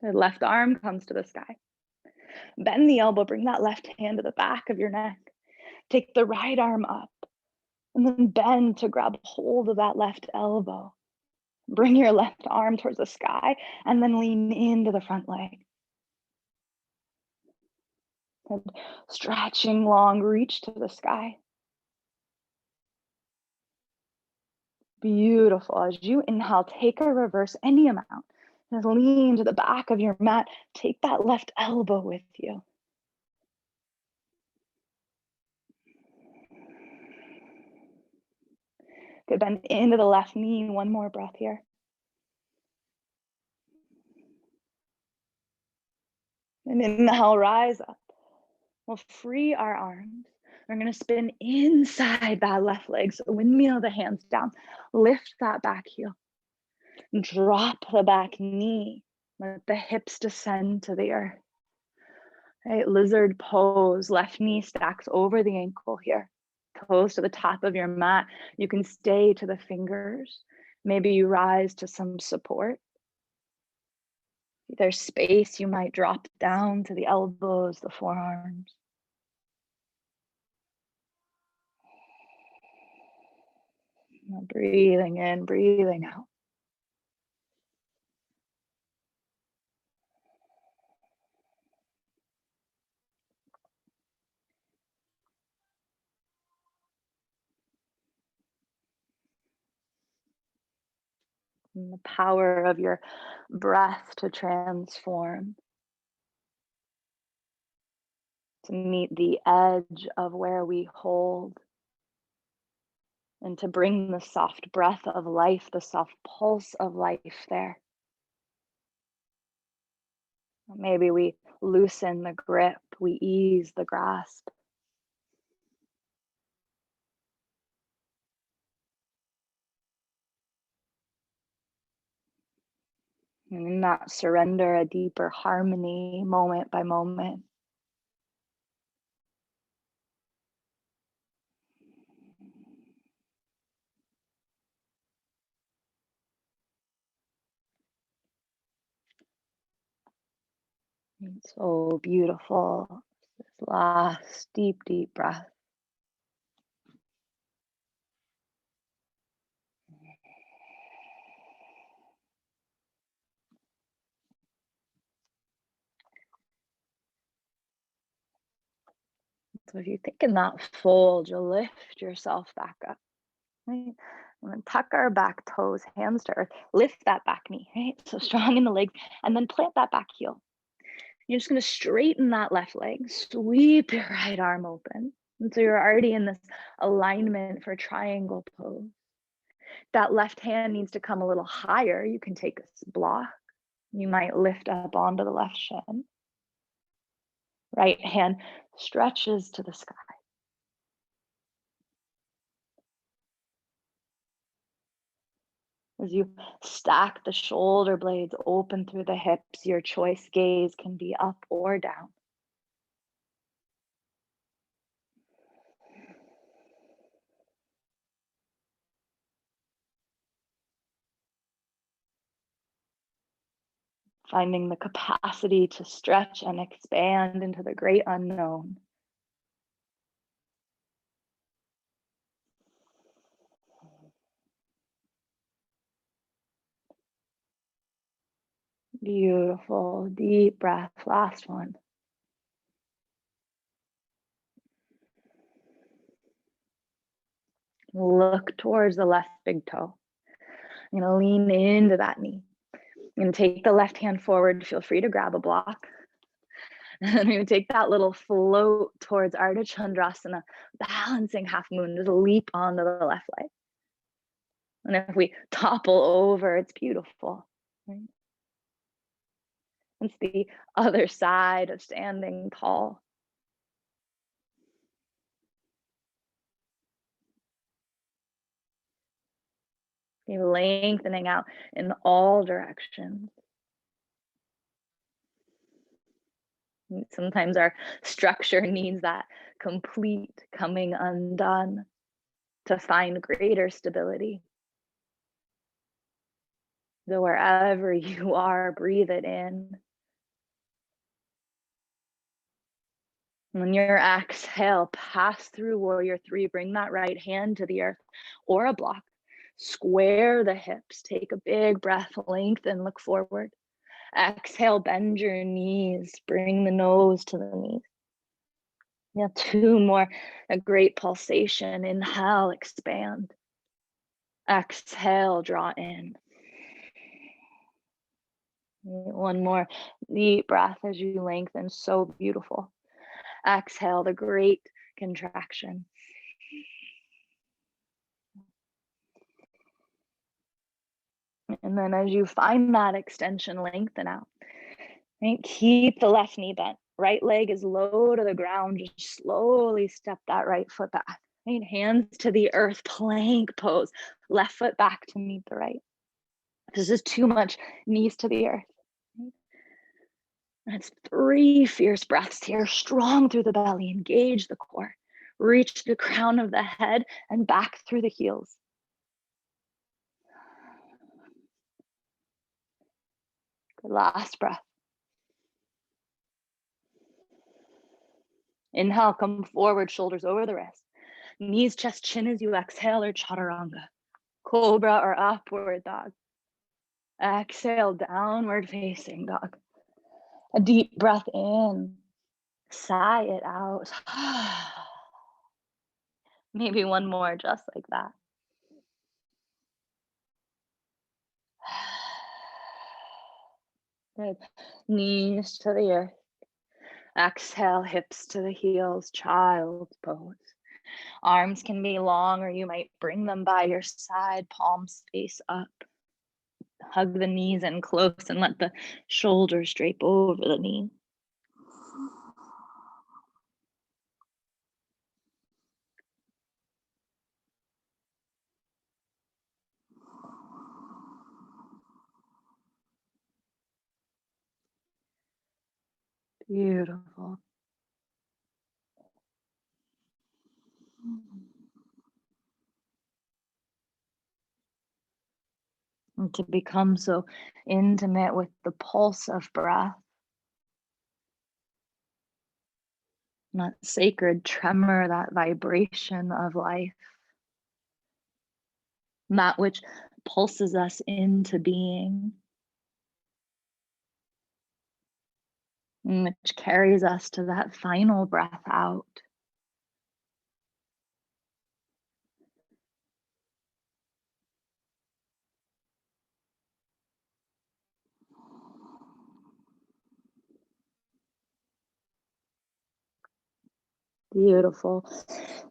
Good. Left arm comes to the sky. Bend the elbow, bring that left hand to the back of your neck. Take the right arm up and then bend to grab hold of that left elbow. Bring your left arm towards the sky and then lean into the front leg. And stretching long, reach to the sky. Beautiful. As you inhale, take a reverse any amount. Just lean to the back of your mat. Take that left elbow with you. Good, bend into the left knee. 1 more breath here. And inhale, rise up. We'll free our arms. We're going to spin inside that left leg. So windmill the hands down. Lift that back heel. Drop the back knee. Let the hips descend to the earth. Right, lizard pose. Left knee stacks over the ankle here. Toes to the top of your mat. You can stay to the fingers. Maybe you rise to some support. If there's space, you might drop down to the elbows, the forearms. Breathing in, breathing out. And the power of your breath to transform, to meet the edge of where we hold, and to bring the soft breath of life, the soft pulse of life there. Maybe we loosen the grip, we ease the grasp. And in that surrender, a deeper harmony, moment by moment. It's so beautiful. This last deep, deep breath. So if you think in that fold, you'll lift yourself back up. Right? And then tuck our back toes, hands to earth. Lift that back knee, right? So strong in the legs, and then plant that back heel. You're just going to straighten that left leg, sweep your right arm open. And so you're already in this alignment for triangle pose. That left hand needs to come a little higher. You can take a block. You might lift up onto the left shin. Right hand stretches to the sky. As you stack the shoulder blades open through the hips, your choice gaze can be up or down. Finding the capacity to stretch and expand into the great unknown. Beautiful, deep breath, last one. Look towards the left big toe. I'm gonna lean into that knee. I'm gonna take the left hand forward. Feel free to grab a block. And then we would take that little float towards Ardha Chandrasana, balancing half moon, just leap onto the left leg. And if we topple over, it's beautiful. Right? It's the other side of standing tall. You're lengthening out in all directions. Sometimes our structure needs that complete coming undone to find greater stability. So wherever you are, breathe it in. When your exhale, pass through warrior three, bring that right hand to the earth or a block. Square the hips, take a big breath, lengthen, look forward. Exhale, bend your knees, bring the nose to the knees. Yeah, two more, a great pulsation. Inhale, expand. Exhale, draw in. One more deep breath as you lengthen, so beautiful. Exhale, the great contraction. And then as you find that extension, lengthen out. Right? Keep the left knee bent. Right leg is low to the ground. Just slowly step that right foot back. Right? Hands to the earth, plank pose. Left foot back to meet the right. This is too much, knees to the earth. That's 3 fierce breaths here, strong through the belly, engage the core. Reach the crown of the head and back through the heels. Good, last breath. Inhale, come forward, shoulders over the wrist. Knees, chest, chin as you exhale, or chaturanga. Cobra or upward dog. Exhale, downward facing dog. A deep breath in. Sigh it out. Maybe one more just like that. Good. Knees to the earth. Exhale, hips to the heels, child's pose. Arms can be long, or you might bring them by your side, palms face up. Hug the knees in close and let the shoulders drape over the knee. Beautiful. And to become so intimate with the pulse of breath, that sacred tremor, that vibration of life, that which pulses us into being, and which carries us to that final breath out. Beautiful.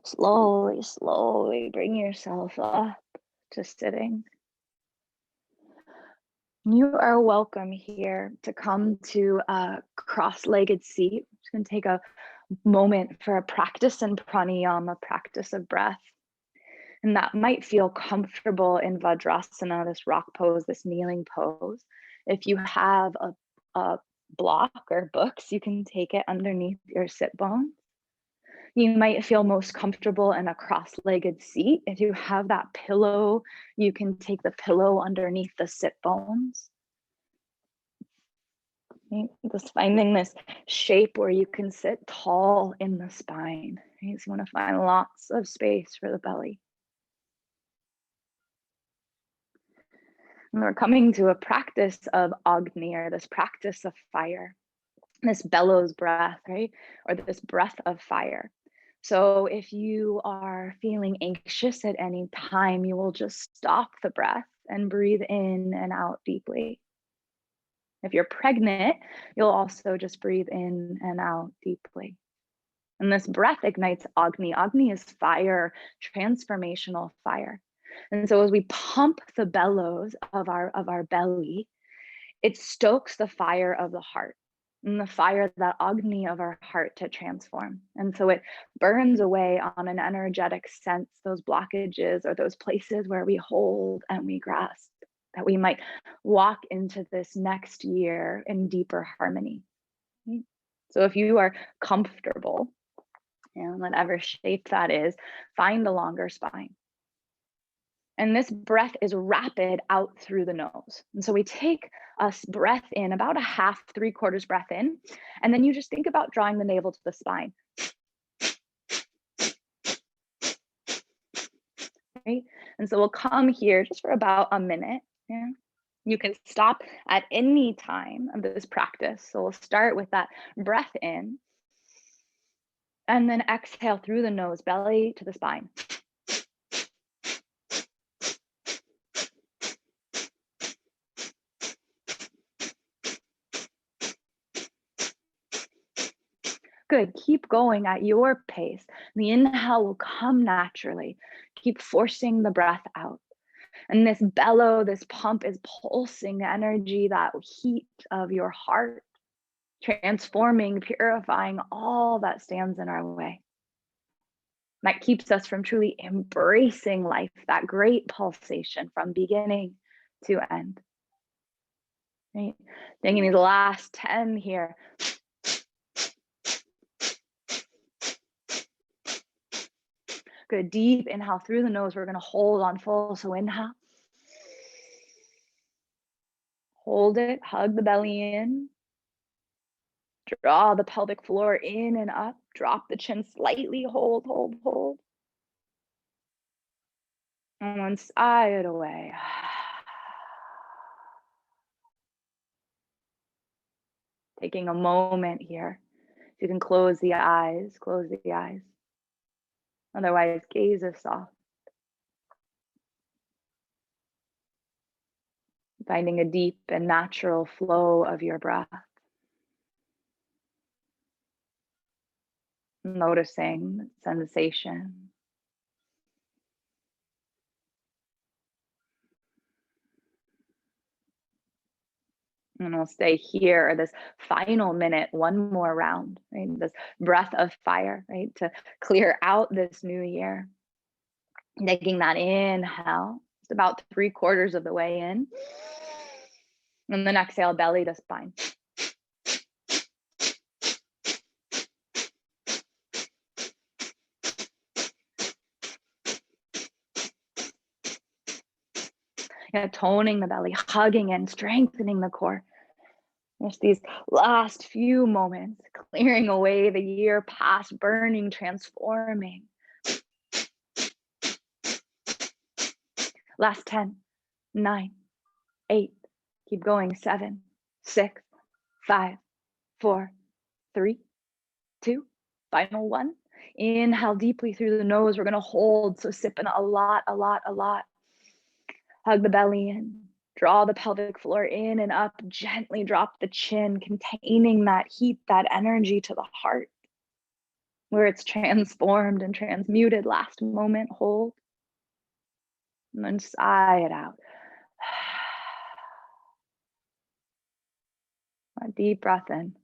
Slowly, slowly bring yourself up to sitting. You are welcome here to come to a cross-legged seat. It's going to take a moment for a practice in pranayama, practice of breath. And that might feel comfortable in Vajrasana, this rock pose, this kneeling pose. If you have a block or books, you can take it underneath your sit bone. You might feel most comfortable in a cross-legged seat. If you have that pillow, you can take the pillow underneath the sit bones. Right? Just finding this shape where you can sit tall in the spine. Right? So you want to find lots of space for the belly. And we're coming to a practice of Agni, or this practice of fire, this bellows breath, right? Or this breath of fire. So if you are feeling anxious at any time, you will just stop the breath and breathe in and out deeply. If you're pregnant, you'll also just breathe in and out deeply. And this breath ignites Agni. Agni is fire, transformational fire. And so as we pump the bellows of our belly, it stokes the fire of the heart, and the fire, that Agni of our heart, to transform. And so it burns away on an energetic sense those blockages or those places where we hold and we grasp, that we might walk into this next year in deeper harmony. So if you are comfortable, in whatever shape that is, find a longer spine. And this breath is rapid out through the nose. And so we take a breath in, about a half, 3/4 breath in, and then you just think about drawing the navel to the spine. Right? And so we'll come here just for about a minute. Yeah. You can stop at any time of this practice. So we'll start with that breath in, and then exhale through the nose, belly to the spine. Good. Keep going at your pace. The inhale will come naturally. Keep forcing the breath out. And this bellow, this pump is pulsing the energy, that heat of your heart. transforming, purifying all that stands in our way. That keeps us from truly embracing life, that great pulsation from beginning to end. Right? Taking these last 10 here. Good, deep inhale through the nose. We're going to hold on full. So inhale. Hold it, hug the belly in. Draw the pelvic floor in and up. Drop the chin slightly. Hold, hold, hold. And one side away. Taking a moment here. If you can close the eyes, close the eyes. Otherwise, gaze is soft. Finding a deep and natural flow of your breath. Noticing sensation. And we'll stay here this final minute, one more round, right? This breath of fire, right? To clear out this new year. Taking that inhale, it's about 3/4 of the way in. And then exhale, belly to spine. Toning the belly, hugging and strengthening the core. Just these last few moments, clearing away the year past, burning, transforming. Last 10, 9, 8, keep going, 7, 6, 5, 4, 3, 2, final 1. Inhale deeply through the nose. We're going to hold, so sipping a lot. Hug the belly in. Draw the pelvic floor in and up. Gently drop the chin, containing that heat, that energy to the heart, where it's transformed and transmuted. Last moment, hold. And then sigh it out. A deep breath in.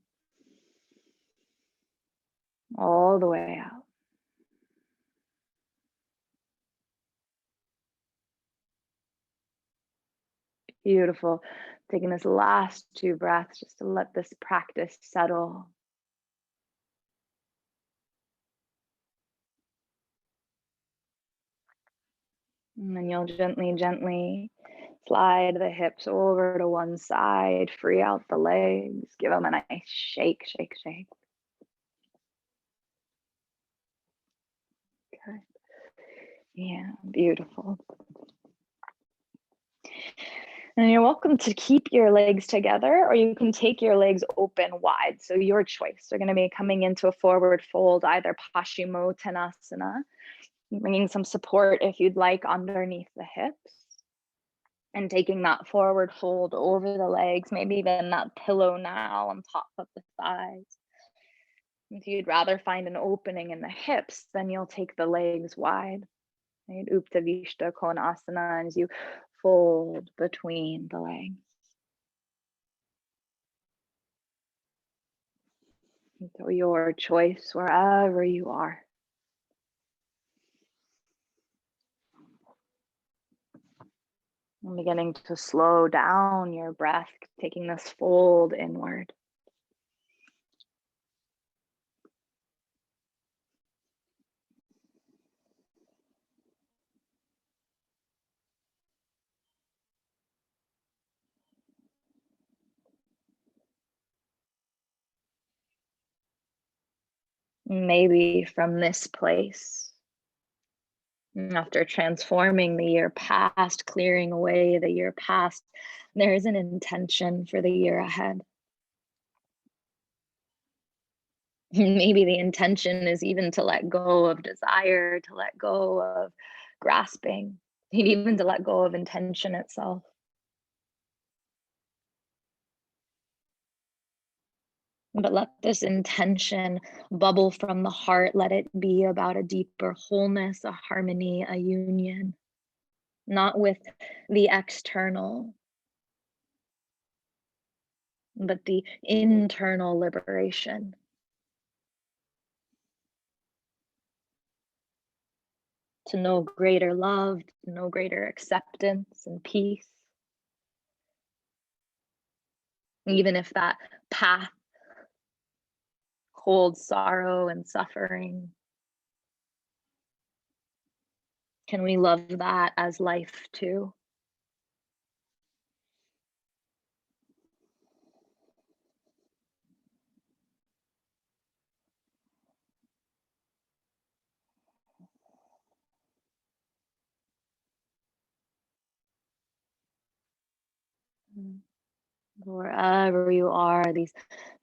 All the way out. Beautiful. Taking this last 2 breaths just to let this practice settle. And then you'll gently slide the hips over to one side, free out the legs, give them a nice shake. Okay. Yeah, beautiful. And you're welcome to keep your legs together, or you can take your legs open wide. So your choice. We're going to be coming into a forward fold, either Paschimottanasana, bringing some support if you'd like underneath the hips, and taking that forward fold over the legs, maybe even that pillow now on top of the thighs. If you'd rather find an opening in the hips, then you'll take the legs wide, right? Uptavishta Konasana, as you fold between the legs. So your choice wherever you are. And beginning to slow down your breath, taking this fold inward. Maybe from this place, after transforming the year past, clearing away the year past, there is an intention for the year ahead. Maybe the intention is even to let go of desire, to let go of grasping, even to let go of intention itself. But let this intention bubble from the heart. Let it be about a deeper wholeness, a harmony, a union, not with the external, but the internal liberation. To know greater love, to know greater acceptance and peace. Even if that path holds sorrow and suffering, can we love that as life too? Wherever you are, these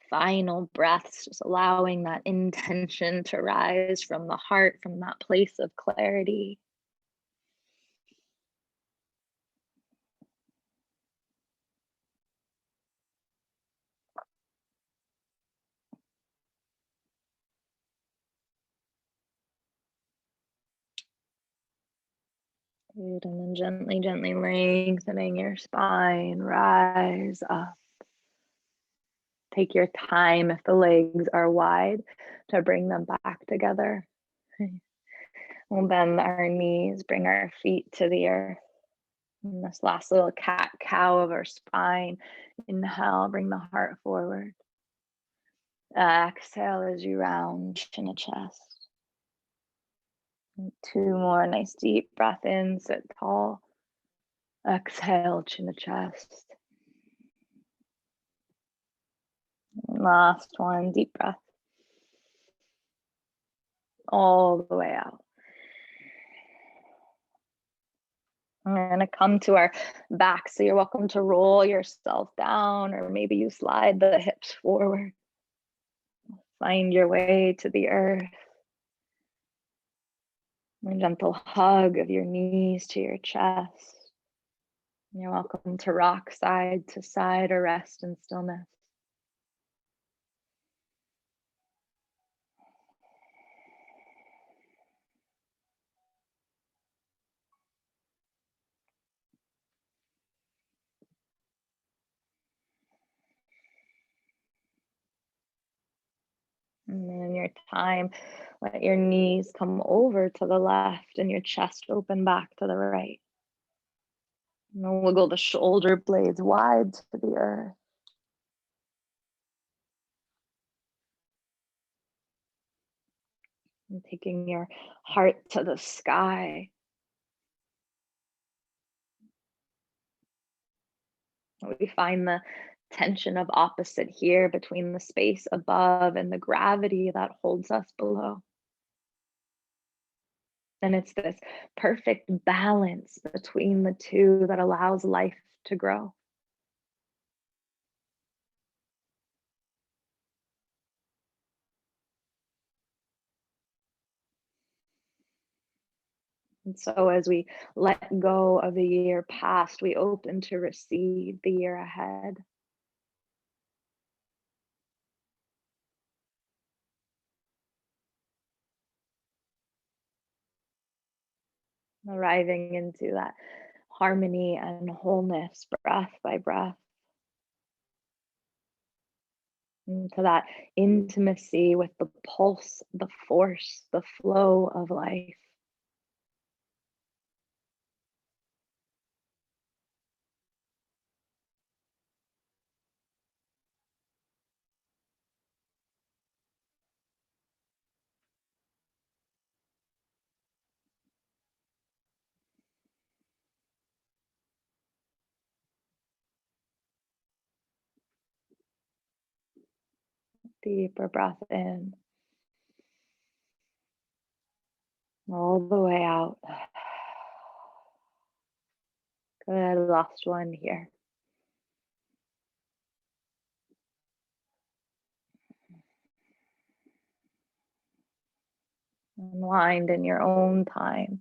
final breaths, just allowing that intention to rise from the heart, from that place of clarity. Good. And then gently, gently lengthening your spine, rise up. Take your time if the legs are wide to bring them back together. We'll bend our knees, bring our feet to the earth. And this last little cat cow of our spine. Inhale, bring the heart forward. Exhale as you round chin to chest. And 2 more nice deep breath in, sit tall. Exhale, chin to chest. And last one, deep breath. All the way out. We're going to come to our back, so you're welcome to roll yourself down, or maybe you slide the hips forward. Find your way to the earth. A gentle hug of your knees to your chest. You're welcome to rock side to side or rest in stillness. And then in your time, let your knees come over to the left and your chest open back to the right. And wiggle the shoulder blades wide to the earth. And taking your heart to the sky. We find the tension of opposite here between the space above and the gravity that holds us below. And it's this perfect balance between the two that allows life to grow. And so as we let go of the year past, we open to receive the year ahead. Arriving into that harmony and wholeness, breath by breath. Into that intimacy with the pulse, the force, the flow of life. Deeper breath in. All the way out. Good, last one here. Unwind in your own time.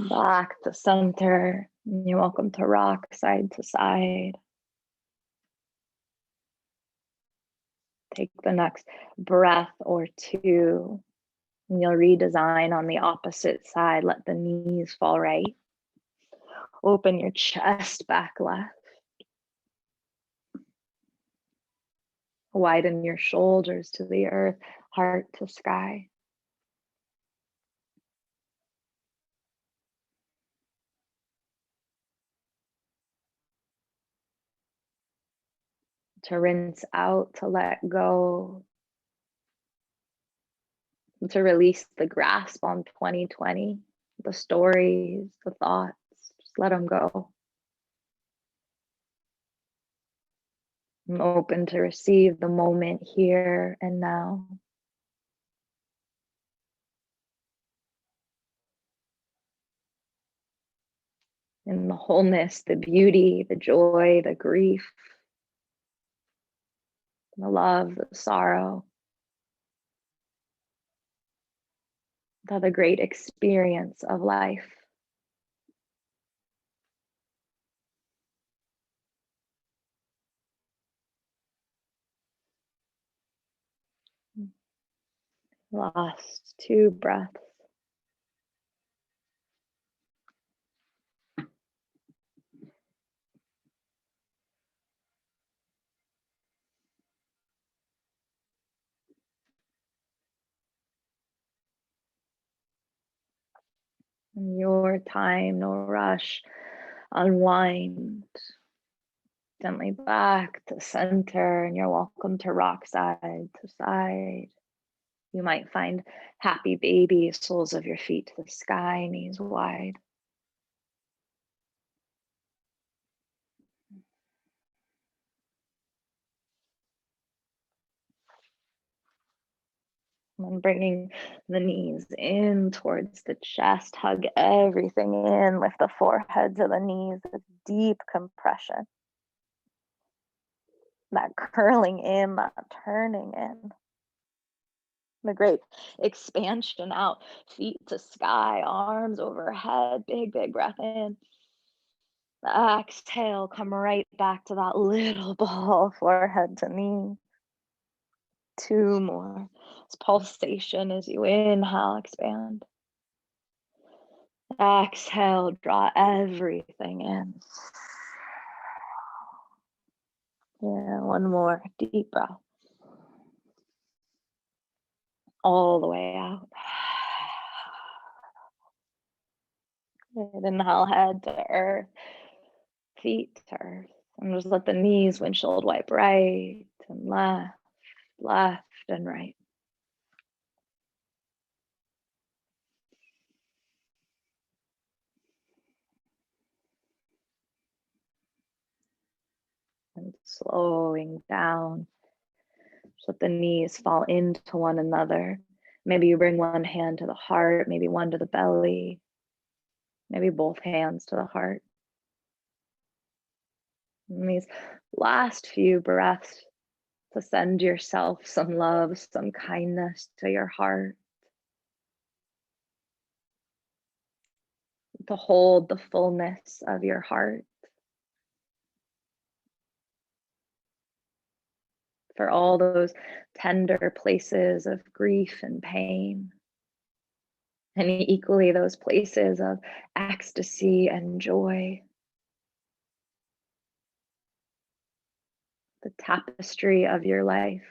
Back to center. You're welcome to rock side to side. Take the next breath or two. And you'll redesign on the opposite side. Let the knees fall right. Open your chest back left. Widen your shoulders to the earth, heart to sky. To rinse out, to let go, to release the grasp on 2020, the stories, the thoughts, just let them go. I'm open to receive the moment here and now. In the wholeness, the beauty, the joy, the grief, the love, the sorrow, the great experience of life. Last 2 breaths. In your time, no rush, unwind gently back to center, and you're welcome to rock side to side. You might find happy baby, soles of your feet to the sky, knees wide. And bringing the knees in towards the chest, hug everything in, lift the forehead to the knees, this deep compression. That curling in, that turning in. The great expansion out, feet to sky, arms overhead, big, big breath in. Exhale, come right back to that little ball, forehead to knee. 2 more. It's pulsation as you inhale, expand. Exhale, draw everything in. Yeah, 1 more deep breath. All the way out. Inhale, head to earth, feet to earth. And just let the knees windshield wipe right and left, left and right. And slowing down. Just let the knees fall into one another. Maybe you bring one hand to the heart, maybe one to the belly, maybe both hands to the heart. And these last few breaths, to send yourself some love, some kindness to your heart, to hold the fullness of your heart, for all those tender places of grief and pain, and equally those places of ecstasy and joy. The tapestry of your life.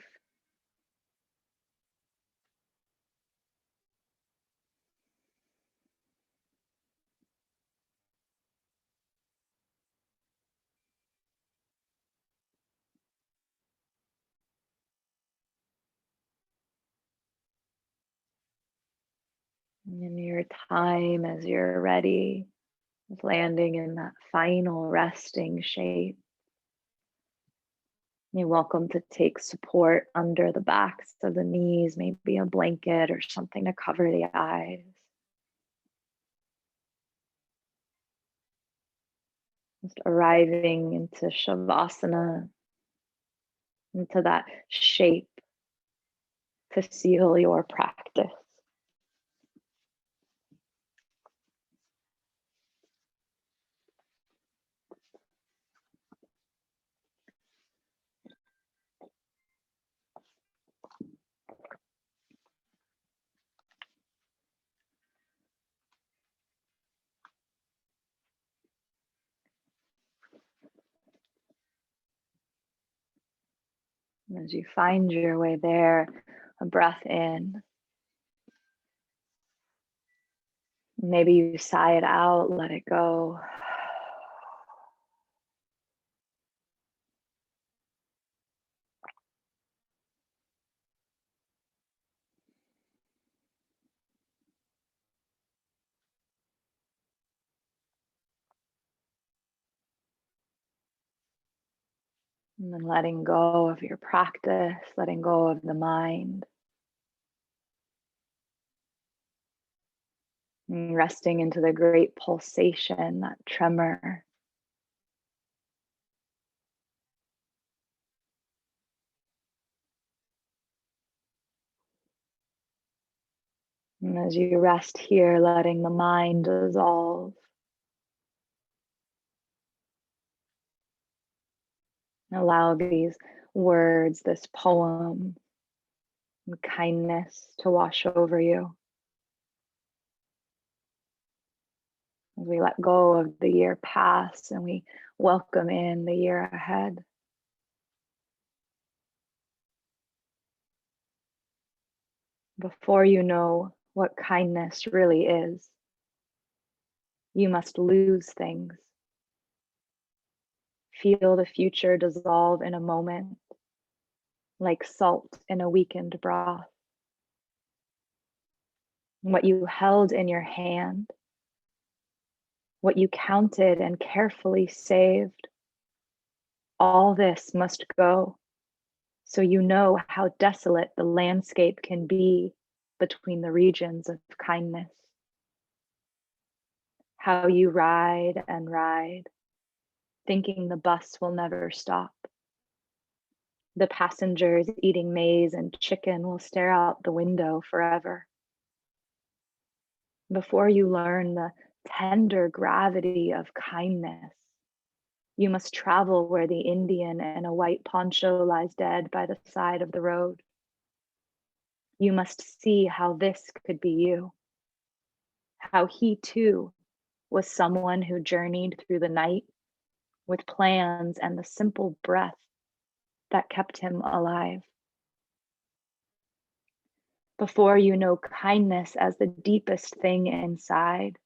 And in your time, as you're ready, landing in that final resting shape, you're welcome to take support under the backs of the knees, maybe a blanket or something to cover the eyes. Just arriving into Shavasana, into that shape to seal your practice. And as you find your way there, a breath in. Maybe you sigh it out, let it go. And then letting go of your practice, letting go of the mind, and resting into the great pulsation, that tremor. And as you rest here, letting the mind dissolve, allow these words, this poem, and kindness to wash over you. As we let go of the year past and we welcome in the year ahead. Before you know what kindness really is, you must lose things. Feel the future dissolve in a moment, like salt in a weakened broth. What you held in your hand, what you counted and carefully saved, all this must go, so you know how desolate the landscape can be between the regions of kindness. How you ride and ride, thinking the bus will never stop. The passengers eating maize and chicken will stare out the window forever. Before you learn the tender gravity of kindness, you must travel where the Indian in a white poncho lies dead by the side of the road. You must see how this could be you, how he too was someone who journeyed through the night with plans and the simple breath that kept him alive. Before you know kindness as the deepest thing inside,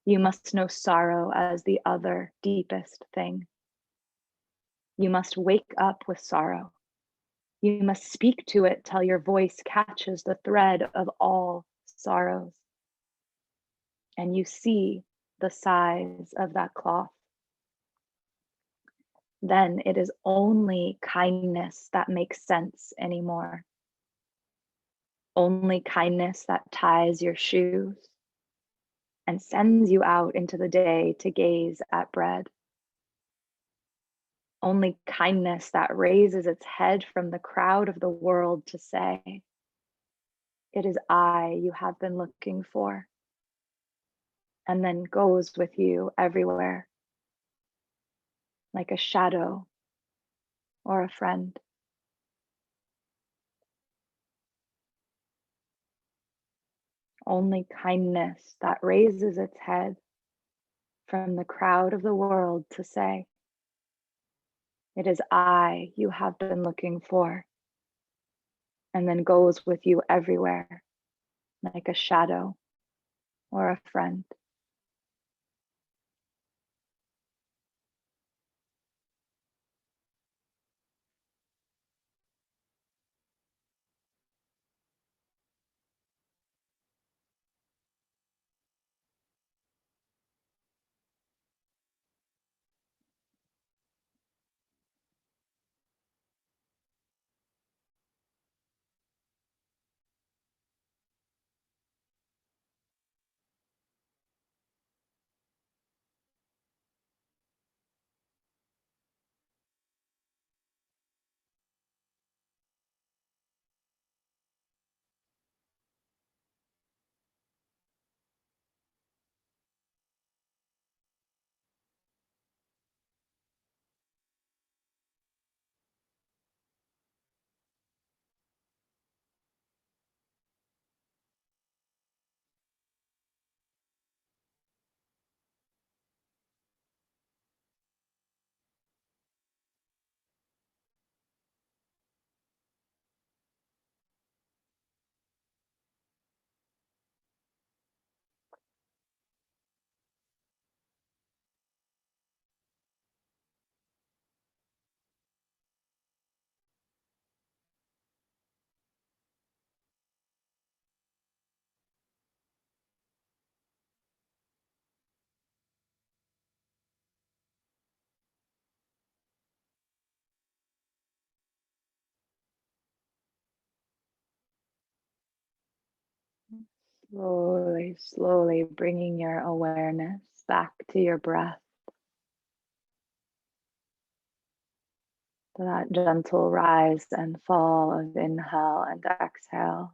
you must know sorrow as the other deepest thing. You must wake up with sorrow. You must speak to it till your voice catches the thread of all sorrows. And you see the size of that cloth. Then it is only kindness that makes sense anymore. Only kindness that ties your shoes and sends you out into the day to gaze at bread. Only kindness that raises its head from the crowd of the world to say, "It is I you have been looking for," and then goes with you everywhere, like a shadow or a friend. Only kindness that raises its head from the crowd of the world to say, "It is I you have been looking for," and then goes with you everywhere, like a shadow or a friend. Slowly, slowly bringing your awareness back to your breath, to that gentle rise and fall of inhale and exhale.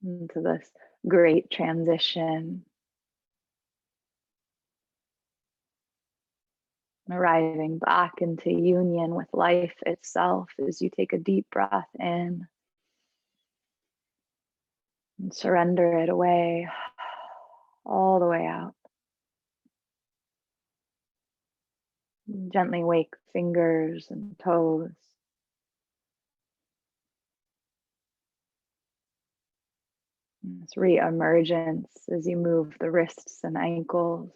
Into this great transition, arriving back into union with life itself as you take a deep breath in and surrender it away, all the way out. Gently wake fingers and toes. This re-emergence as you move the wrists and ankles.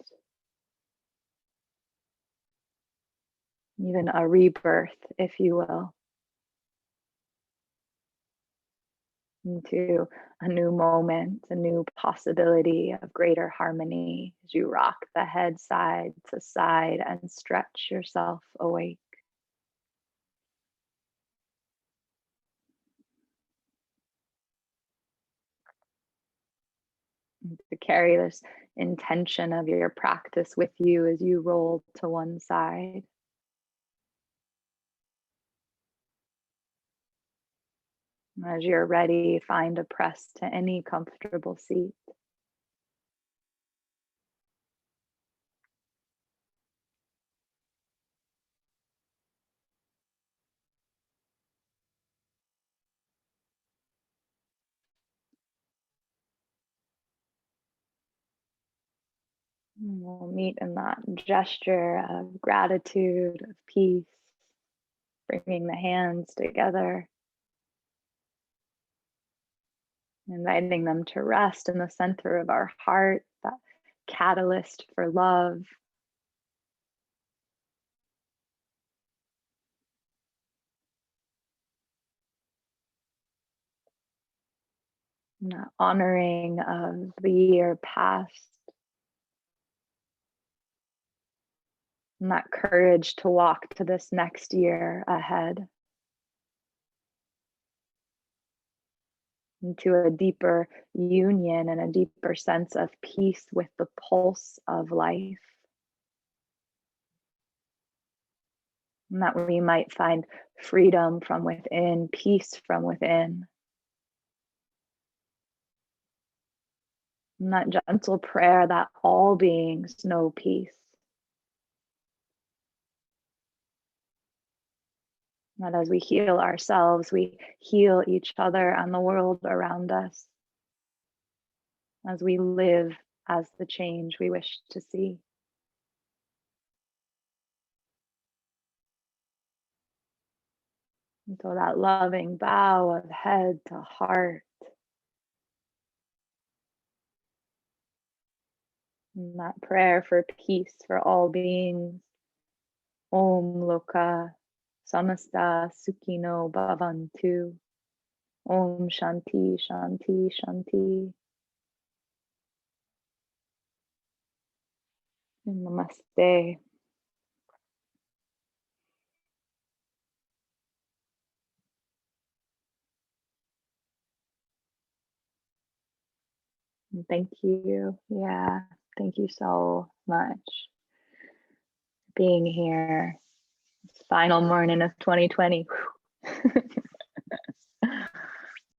Even a rebirth, if you will, into a new moment, a new possibility of greater harmony as you rock the head side to side and stretch yourself awake. And to carry this intention of your practice with you as you roll to one side. As you're ready, find a press to any comfortable seat. And we'll meet in that gesture of gratitude, of peace, bringing the hands together, inviting them to rest in the center of our heart, that catalyst for love. And that honoring of the year past, and that courage to walk to this next year ahead, into a deeper union and a deeper sense of peace with the pulse of life. And that we might find freedom from within, peace from within. And that gentle prayer that all beings know peace. That as we heal ourselves, we heal each other and the world around us. As we live as the change we wish to see. And so that loving bow of head to heart. And that prayer for peace for all beings. Om Loka Samasta Sukhino Bhavantu. Om Shanti Shanti Shanti. And namaste. And thank you. Yeah, thank you so much for being here. It's final morning of 2020.